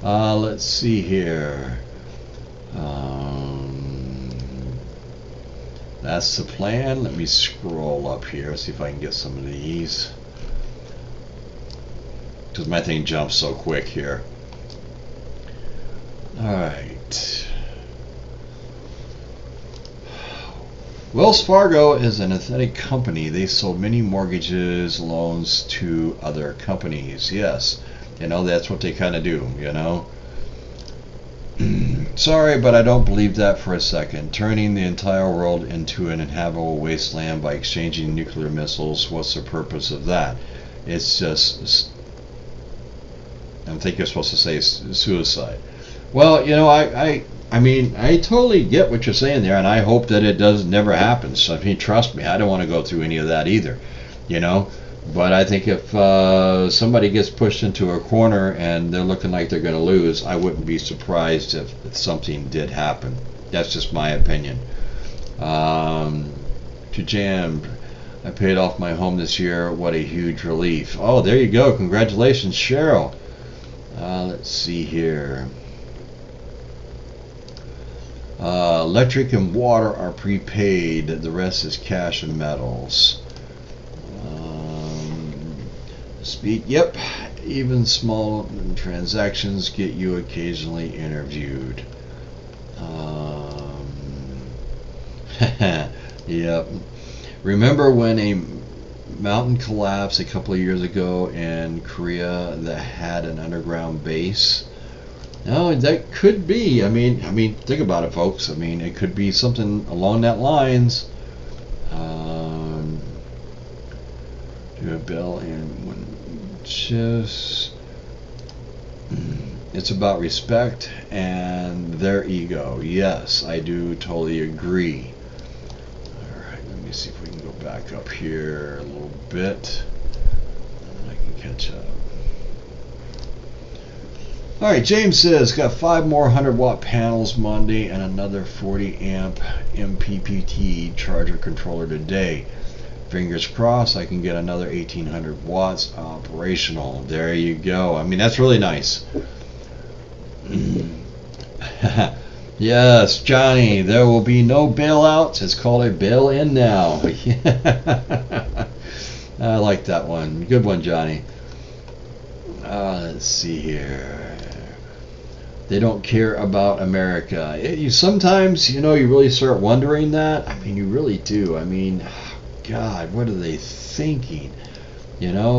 A: Let's see here. That's the plan. Let me scroll up here, see if I can get some of these, because my thing jumps so quick here. Alright. Wells Fargo is an authentic company. They sold many mortgages, loans to other companies. Yes, that's what they kind of do, Sorry, but I don't believe that for a second. Turning the entire world into an inhabitable wasteland by exchanging nuclear missiles, what's the purpose of that? It's just, I think you're supposed to say suicide. Well, I totally get what you're saying there, and I hope that it never happens. Trust me, I don't want to go through any of that either, But I think if somebody gets pushed into a corner and they're looking like they're going to lose, I wouldn't be surprised if something did happen. That's just my opinion. To Jam, I paid off my home this year. What a huge relief. Oh, there you go. Congratulations, Cheryl. Let's see here. Electric and water are prepaid. The rest is cash and metals. Speed. Yep. Even small transactions get you occasionally interviewed. Yep. Remember when a mountain collapsed a couple of years ago in Korea that had an underground base? No, that could be. Think about it, folks. It could be something along that lines. Do a bill and when just it's about respect and their ego. Yes, I do totally agree. All right, let me see if we can go back up here a little bit. I can catch up. Alright, James says, got 5 more 100-watt panels Monday and another 40-amp MPPT charger controller today. Fingers crossed I can get another 1800 watts operational. There you go. That's really nice. Yes, Johnny, there will be no bailouts. It's called a bail-in now. I like that one. Good one, Johnny. Let's see here. They don't care about America. Sometimes, you really start wondering that. You really do. God, what are they thinking?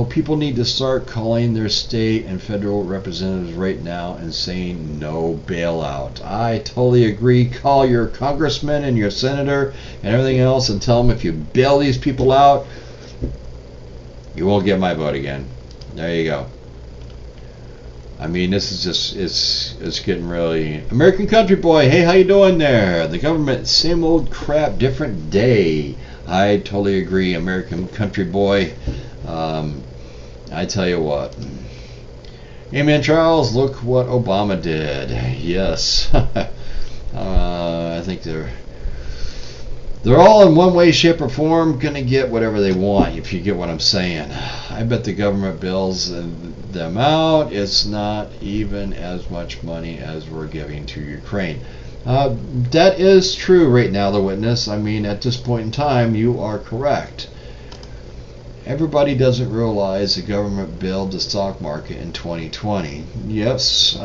A: People need to start calling their state and federal representatives right now and saying no bailout. I totally agree. Call your congressman and your senator and everything else and tell them if you bail these people out, you won't get my vote again. There you go. I mean, this is just it's getting really. American Country Boy, hey, how you doing there? The government, same old crap, different day. I totally agree, American Country Boy. I tell you what. Amen, Charles. Look what Obama did. Yes, I think they're all in one way, shape, or form gonna get whatever they want. If you get what I'm saying, I bet the government bills them out. It's not even as much money as we're giving to Ukraine. That is true right now, the witness. I mean, at this point in time, you are correct. Everybody doesn't realize the government built the stock market in 2020. Yes,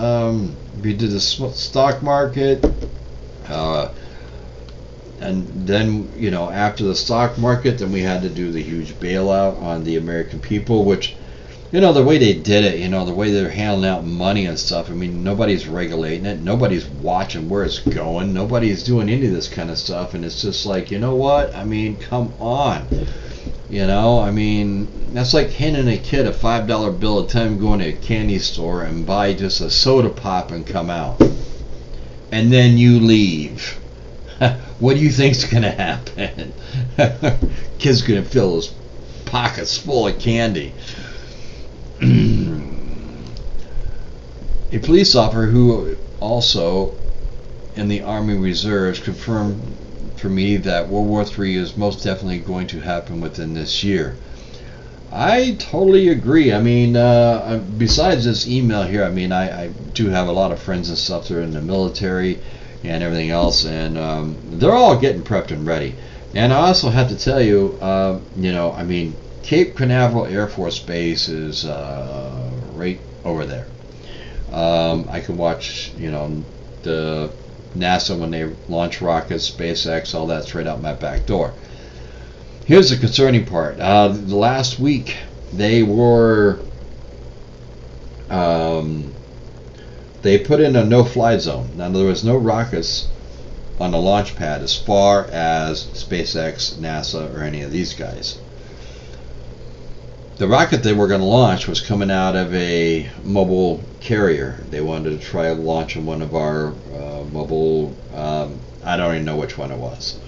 A: we did the stock market, and then, you know, after the stock market, then we had to do the huge bailout on the American people, which, you know, the way they did it, you know, the way they're handling out money and stuff, I mean, nobody's regulating it. Nobody's watching where it's going. Nobody's doing any of this kind of stuff. And it's just like, you know what? I mean, come on. You know, I mean, that's like handing a kid a $5 bill at the time going to a candy store and buy just a soda pop and come out. And then you leave. What do you think's going to happen? Kid's going to fill his pockets full of candy. A police officer who also in the Army Reserves confirmed for me that World War III is most definitely going to happen within this year. I totally agree. I mean, besides this email here, I mean, I do have a lot of friends and stuff that are in the military and everything else, and they're all getting prepped and ready. And I also have to tell you, you know, I mean, Cape Canaveral Air Force Base is right over there. I can watch, you know, the NASA when they launch rockets, SpaceX, all that's right out my back door. Here's the concerning part. The last week they were they put in a no-fly zone. Now there was no rockets on the launch pad as far as SpaceX, NASA, or any of these guys. The rocket they were going to launch was coming out of a mobile carrier. They wanted to try launching one of our mobile, I don't even know which one it was,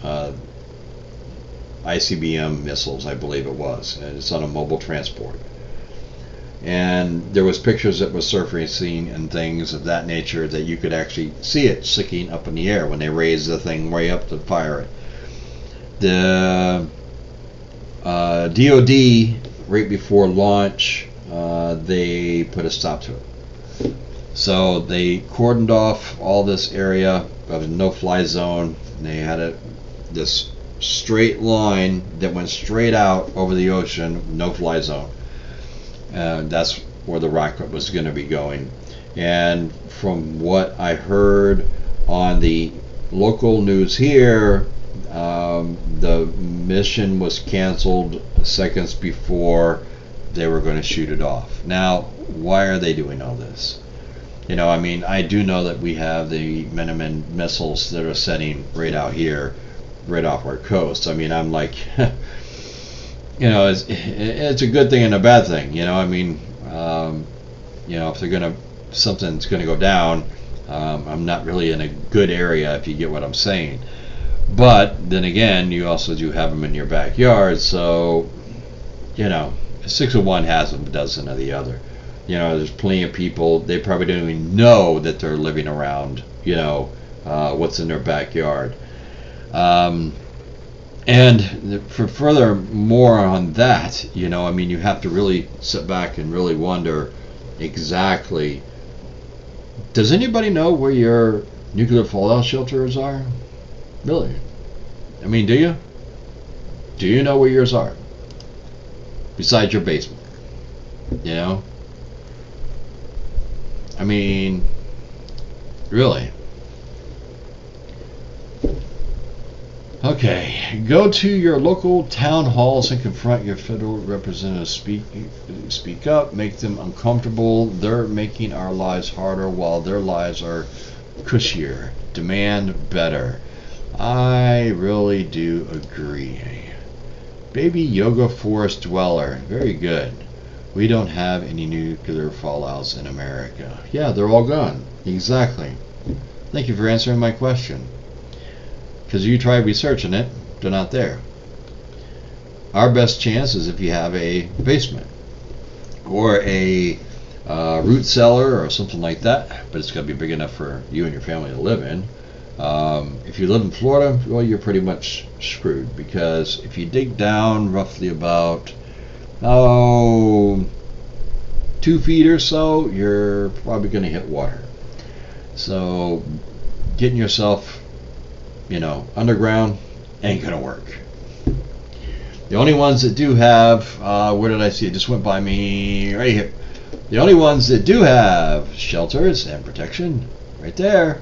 A: ICBM missiles, I believe it was, and it's on a mobile transport. And there was pictures that was surfacing and things of that nature that you could actually see it sticking up in the air when they raised the thing way up to fire it. The DOD, right before launch, they put a stop to it. So they cordoned off all this area of a no-fly zone. They had this straight line that went straight out over the ocean, no-fly zone. That's where the rocket was going to be going. And from what I heard on the local news here, the mission was canceled seconds before they were going to shoot it off. Now, why are they doing all this? You know, I mean, I do know that we have the Minuteman missiles that are setting right out here, right off our coast. I mean, I'm like, you know, it's a good thing and a bad thing. You know, I mean, you know, if something's gonna go down, I'm not really in a good area, if you get what I'm saying. But then again, you also do have them in your backyard, so, you know, 6 of one has a dozen of the other. You know, there's plenty of people, they probably don't even know that they're living around, you know, what's in their backyard. And for further more on that, you know, I mean, you have to really sit back and really wonder exactly, does anybody know where your nuclear fallout shelters are? Really? I mean, do you? Do you know where yours are? Besides your basement, you know? I mean, really? Okay, go to your local town halls and confront your federal representatives. Speak up, make them uncomfortable. They're making our lives harder while their lives are cushier. Demand better. I really do agree. Baby Yoga Forest Dweller, very good. We don't have any nuclear fallouts in America. Yeah, they're all gone. Exactly. Thank you for answering my question. Because you tried researching it, they're not there. Our best chance is if you have a basement or a root cellar or something like that, but it's got to be big enough for you and your family to live in. If you live in Florida, well, you're pretty much screwed, because if you dig down roughly about 2 feet or so, you're probably going to hit water. So getting yourself, underground ain't going to work. The only ones that do have, where did I see it? Just went by me right here. The only ones that do have shelters and protection, right there.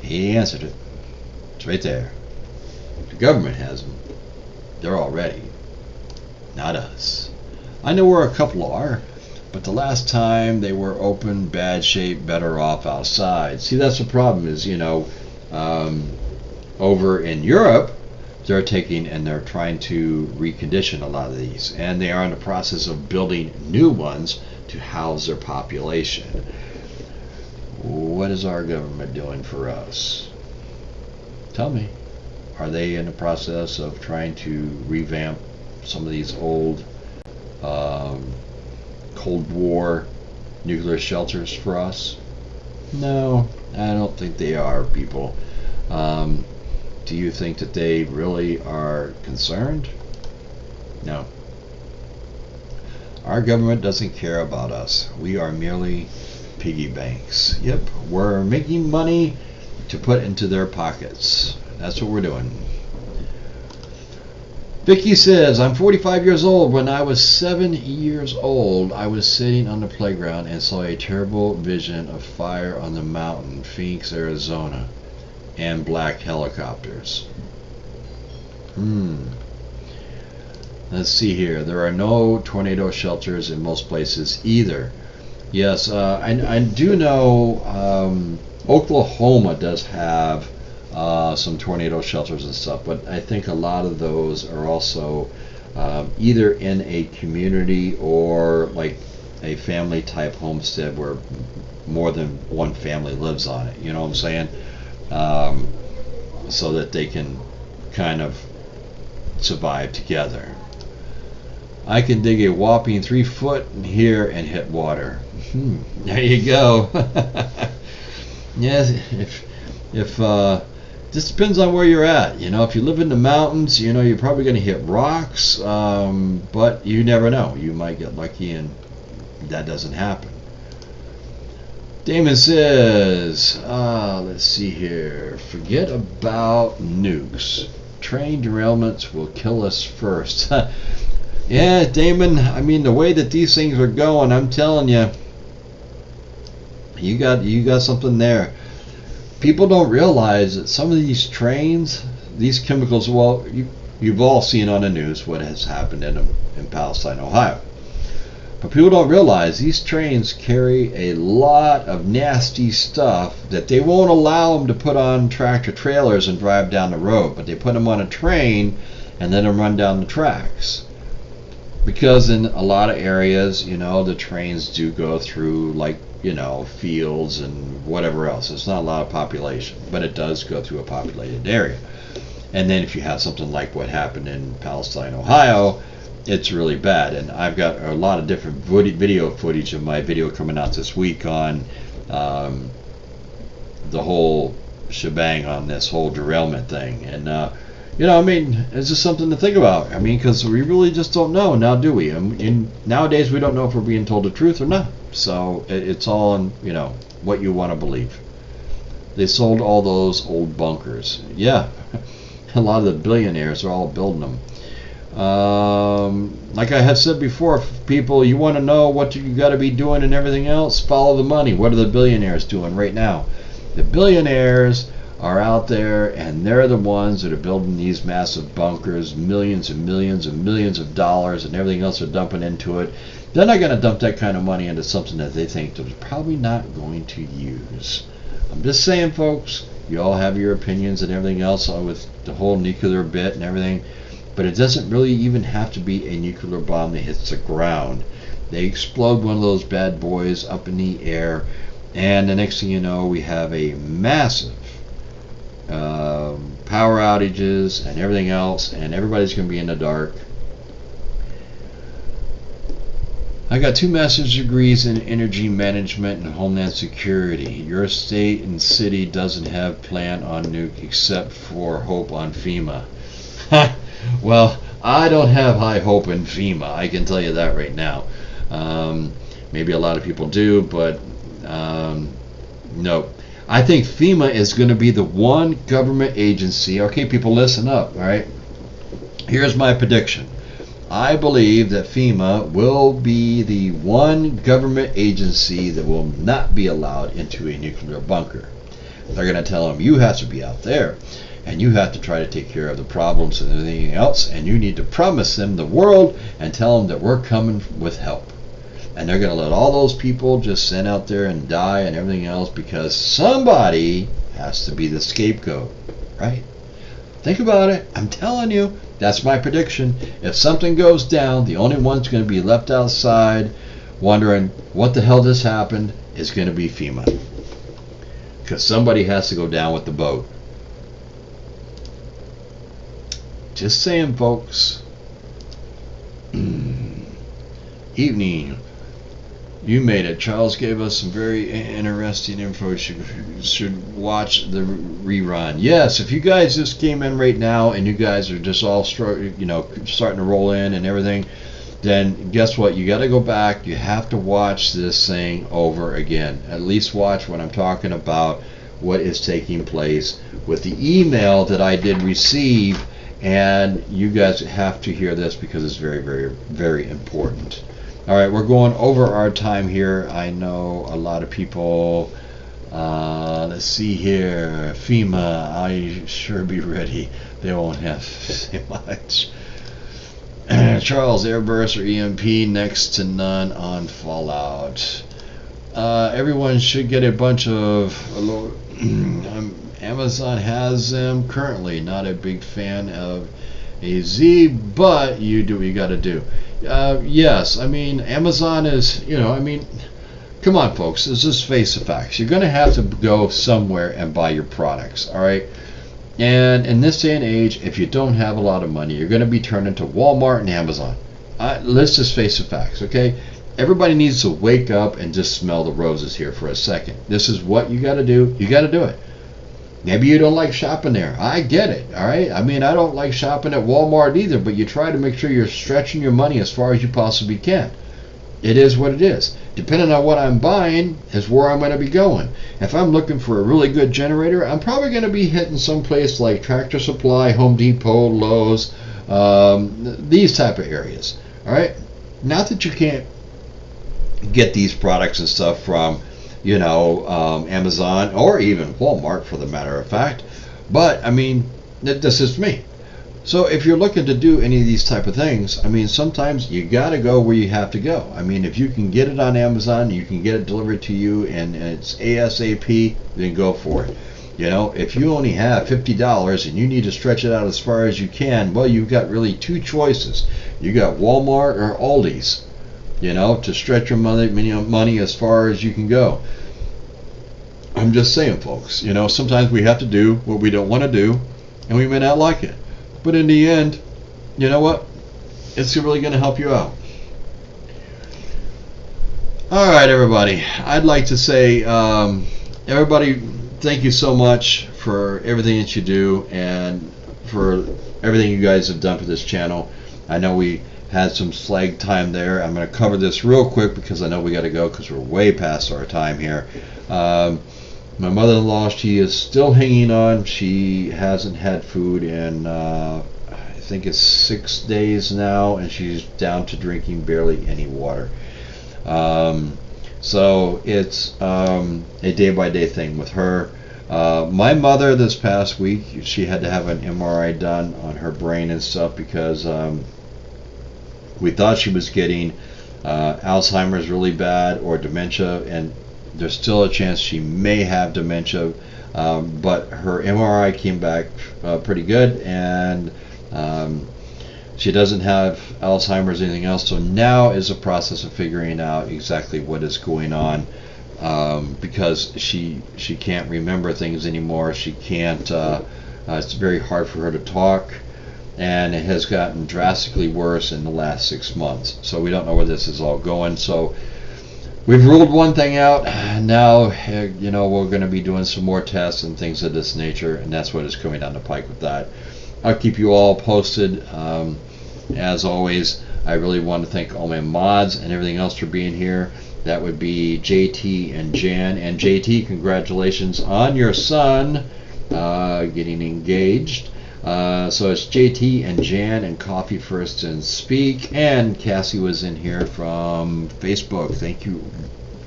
A: He answered it. It's right there. The government has them. They're all ready. Not us. I know where a couple are, but the last time they were open, bad shape, better off outside. See, that's the problem is, over in Europe, they're taking and they're trying to recondition a lot of these, and they are in the process of building new ones to house their population. What is our government doing for us? Tell me. Are they in the process of trying to revamp some of these old Cold War nuclear shelters for us? No, I don't think they are, people. Do you think that they really are concerned? No. Our government doesn't care about us. We are merely piggy banks. Yep, we're making money to put into their pockets. That's what we're doing. Vicky says, I'm 45 years old. When I was 7 years old, I was sitting on the playground and saw a terrible vision of fire on the mountain, Phoenix, Arizona, and black helicopters. Let's see here. There are no tornado shelters in most places either. Yes, I do know Oklahoma does have some tornado shelters and stuff, but I think a lot of those are also either in a community or like a family type homestead where more than one family lives on it, you know what I'm saying? So that they can kind of survive together. I can dig a whopping 3 foot here and hit water. There you go. Yes, if this depends on where you're at. If you live in the mountains, you're probably going to hit rocks, but you never know. You might get lucky and that doesn't happen. Damon says, let's see here. Forget about nukes. Train derailments will kill us first. Yeah, Damon, I mean, the way that these things are going, I'm telling you, you got something there. People don't realize that some of these trains, these chemicals, well, you've all seen on the news what has happened in Palestine, Ohio. But people don't realize these trains carry a lot of nasty stuff that they won't allow them to put on tractor trailers and drive down the road, but they put them on a train and let them run down the tracks. Because in a lot of areas, the trains do go through fields and whatever else. It's not a lot of population, but it does go through a populated area. And then if you have something like what happened in Palestine, Ohio, it's really bad. And I've got a lot of different video footage of my video coming out this week on the whole shebang on this whole derailment thing. And it's just something to think about. Because we really just don't know now, do we? And nowadays we don't know if we're being told the truth or not. So it's all in, what you want to believe. They sold all those old bunkers. Yeah, a lot of the billionaires are all building them. Like I have said before, people, you want to know what you got to be doing and everything else, follow the money. What are the billionaires doing right now? The billionaires are out there, and they're the ones that are building these massive bunkers, millions and millions and millions of dollars and everything else they're dumping into it. They're not going to dump that kind of money into something that they think they're probably not going to use. I'm just saying, folks, you all have your opinions and everything else with the whole nuclear bit and everything. But it doesn't really even have to be a nuclear bomb that hits the ground. They explode one of those bad boys up in the air, and the next thing you know, we have a massive power outages and everything else, and everybody's going to be in the dark. I got 2 master's degrees in energy management and homeland security. Your state and city doesn't have plan on nuke except for hope on FEMA. Well, I don't have high hope in FEMA, I can tell you that right now. Maybe a lot of people do, but no. I think FEMA is going to be the one government agency. Okay, people, listen up, all right? Here's my prediction. I believe that FEMA will be the one government agency that will not be allowed into a nuclear bunker. They're going to tell them, you have to be out there, and you have to try to take care of the problems and everything else, and you need to promise them the world and tell them that we're coming with help. And they're going to let all those people just send out there and die and everything else because somebody has to be the scapegoat, right? Think about it. I'm telling you, that's my prediction. If something goes down, the only one's going to be left outside wondering what the hell just happened is going to be FEMA. Because somebody has to go down with the boat. Just saying, folks. Evening. You made it. Charles gave us some very interesting info. You should watch the rerun. Yes, if you guys just came in right now and you guys are just all starting to roll in and everything, then guess what? You got to go back. You have to watch this thing over again. At least watch what I'm talking about, what is taking place with the email that I did receive. And you guys have to hear this because it's very, very, very important. All right, we're going over our time here. I know a lot of people. Let's see here. FEMA, I sure be ready. They won't have to say much. Charles, airburst or EMP, next to none on Fallout. Everyone should get a bunch of. Amazon has them currently. Not a big fan of AZ, but you do what you got to do. Yes, I mean, Amazon is, come on, folks, let's just face the facts. You're going to have to go somewhere and buy your products, all right? And in this day and age, if you don't have a lot of money, you're going to be turning to Walmart and Amazon. Let's just face the facts, okay? Everybody needs to wake up and just smell the roses here for a second. This is what you got to do. You got to do it. Maybe you don't like shopping there. I get it, all right? I mean, I don't like shopping at Walmart either, but you try to make sure you're stretching your money as far as you possibly can. It is what it is. Depending on what I'm buying is where I'm going to be going. If I'm looking for a really good generator, I'm probably going to be hitting some place like Tractor Supply, Home Depot, Lowe's, these type of areas, all right? Not that you can't get these products and stuff from Amazon or even Walmart for the matter of fact, but I mean, this is me. So if you're looking to do any of these type of things, I mean, sometimes you got to go where you have to go. I mean, if you can get it on Amazon, you can get it delivered to you and it's ASAP, then go for it. If you only have $50 and you need to stretch it out as far as you can, well, you've got really 2 choices. You got Walmart or Aldi's, to stretch your money as far as you can go. I'm just saying, folks, sometimes we have to do what we don't want to do, and we may not like it. But in the end, you know what? It's really going to help you out. All right, everybody. I'd like to say, everybody, thank you so much for everything that you do and for everything you guys have done for this channel. I know we had some slag time there. I'm going to cover this real quick because I know we got to go because we're way past our time here. My mother-in-law, she is still hanging on. She hasn't had food in I think it's 6 days now, and she's down to drinking barely any water. So it's a day-by-day thing with her. My mother this past week, she had to have an MRI done on her brain and stuff because we thought she was getting Alzheimer's really bad or dementia, and there's still a chance she may have dementia, but her MRI came back pretty good, and She doesn't have Alzheimer's or anything else, so now is a process of figuring out exactly what is going on, because she can't remember things anymore. She can't. It's very hard for her to talk, and it has gotten drastically worse in the last 6 months. So we don't know where this is all going. So we've ruled one thing out. Now, we're going to be doing some more tests and things of this nature, and that's what is coming down the pike with that. I'll keep you all posted. As always, I really want to thank all my mods and everything else for being here. That would be JT and Jan. And JT, congratulations on your son getting engaged. So it's JT and Jan and Coffee First and Speak. And Cassie was in here from Facebook. Thank you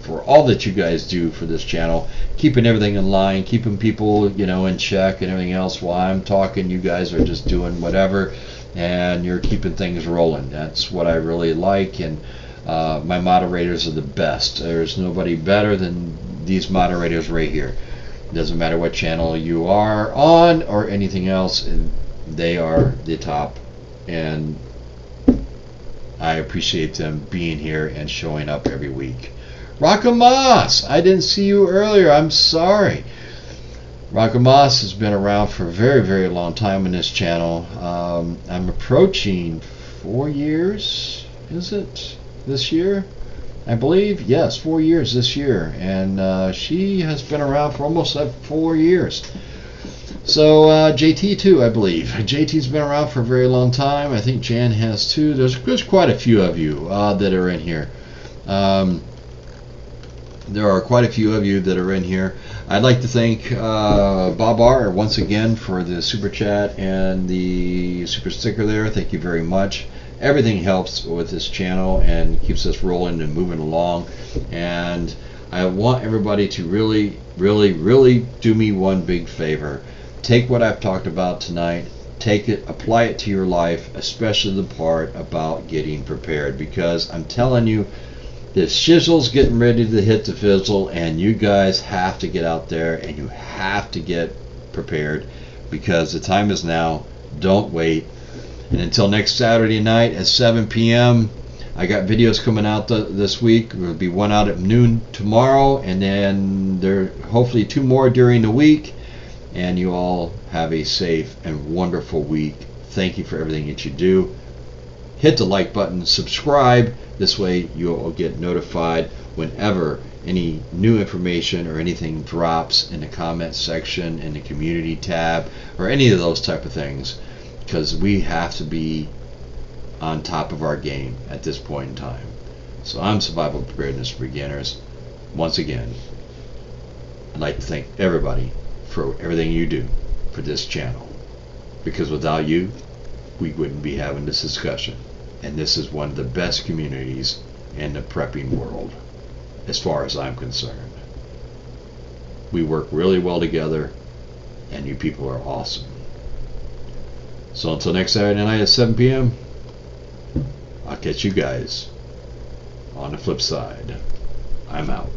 A: for all that you guys do for this channel, keeping everything in line, keeping people, in check and everything else. While I'm talking, you guys are just doing whatever, and you're keeping things rolling. That's what I really like, and my moderators are the best. There's nobody better than these moderators right here. It doesn't matter what channel you are on or anything else, they are the top, and I appreciate them being here and showing up every week. Rockamoss, I didn't see you earlier. I'm sorry. Rockamoss has been around for a very, very long time in this channel. I'm approaching 4 years. Is it this year? I believe. Yes, 4 years this year. And she has been around for almost 4 years. So JT too, I believe. JT's been around for a very long time. I think Jan has too. There's quite a few of you that are in here. There are quite a few of you that are in here. I'd like to thank Bob R. once again for the super chat and the super sticker there. Thank you very much. Everything helps with this channel and keeps us rolling and moving along. And I want everybody to really, really, really do me one big favor. Take what I've talked about tonight, take it, apply it to your life, especially the part about getting prepared, because I'm telling you, this shizzle's getting ready to hit the fizzle, and you guys have to get out there and you have to get prepared, because the time is now. Don't wait. And until next Saturday night at 7 p.m., I got videos coming out this week. There will be one out at noon tomorrow, and then there hopefully 2 more during the week. And you all have a safe and wonderful week. Thank you for everything that you do. Hit the like button, subscribe. This way you'll get notified whenever any new information or anything drops in the comment section, in the community tab, or any of those type of things, because we have to be on top of our game at this point in time. So I'm Survival Preparedness for Beginners. Once again, I'd like to thank everybody for everything you do for this channel, because without you, we wouldn't be having this discussion. And this is one of the best communities in the prepping world, as far as I'm concerned. We work really well together, and you people are awesome. So until next Saturday night at 7 p.m., I'll catch you guys on the flip side. I'm out.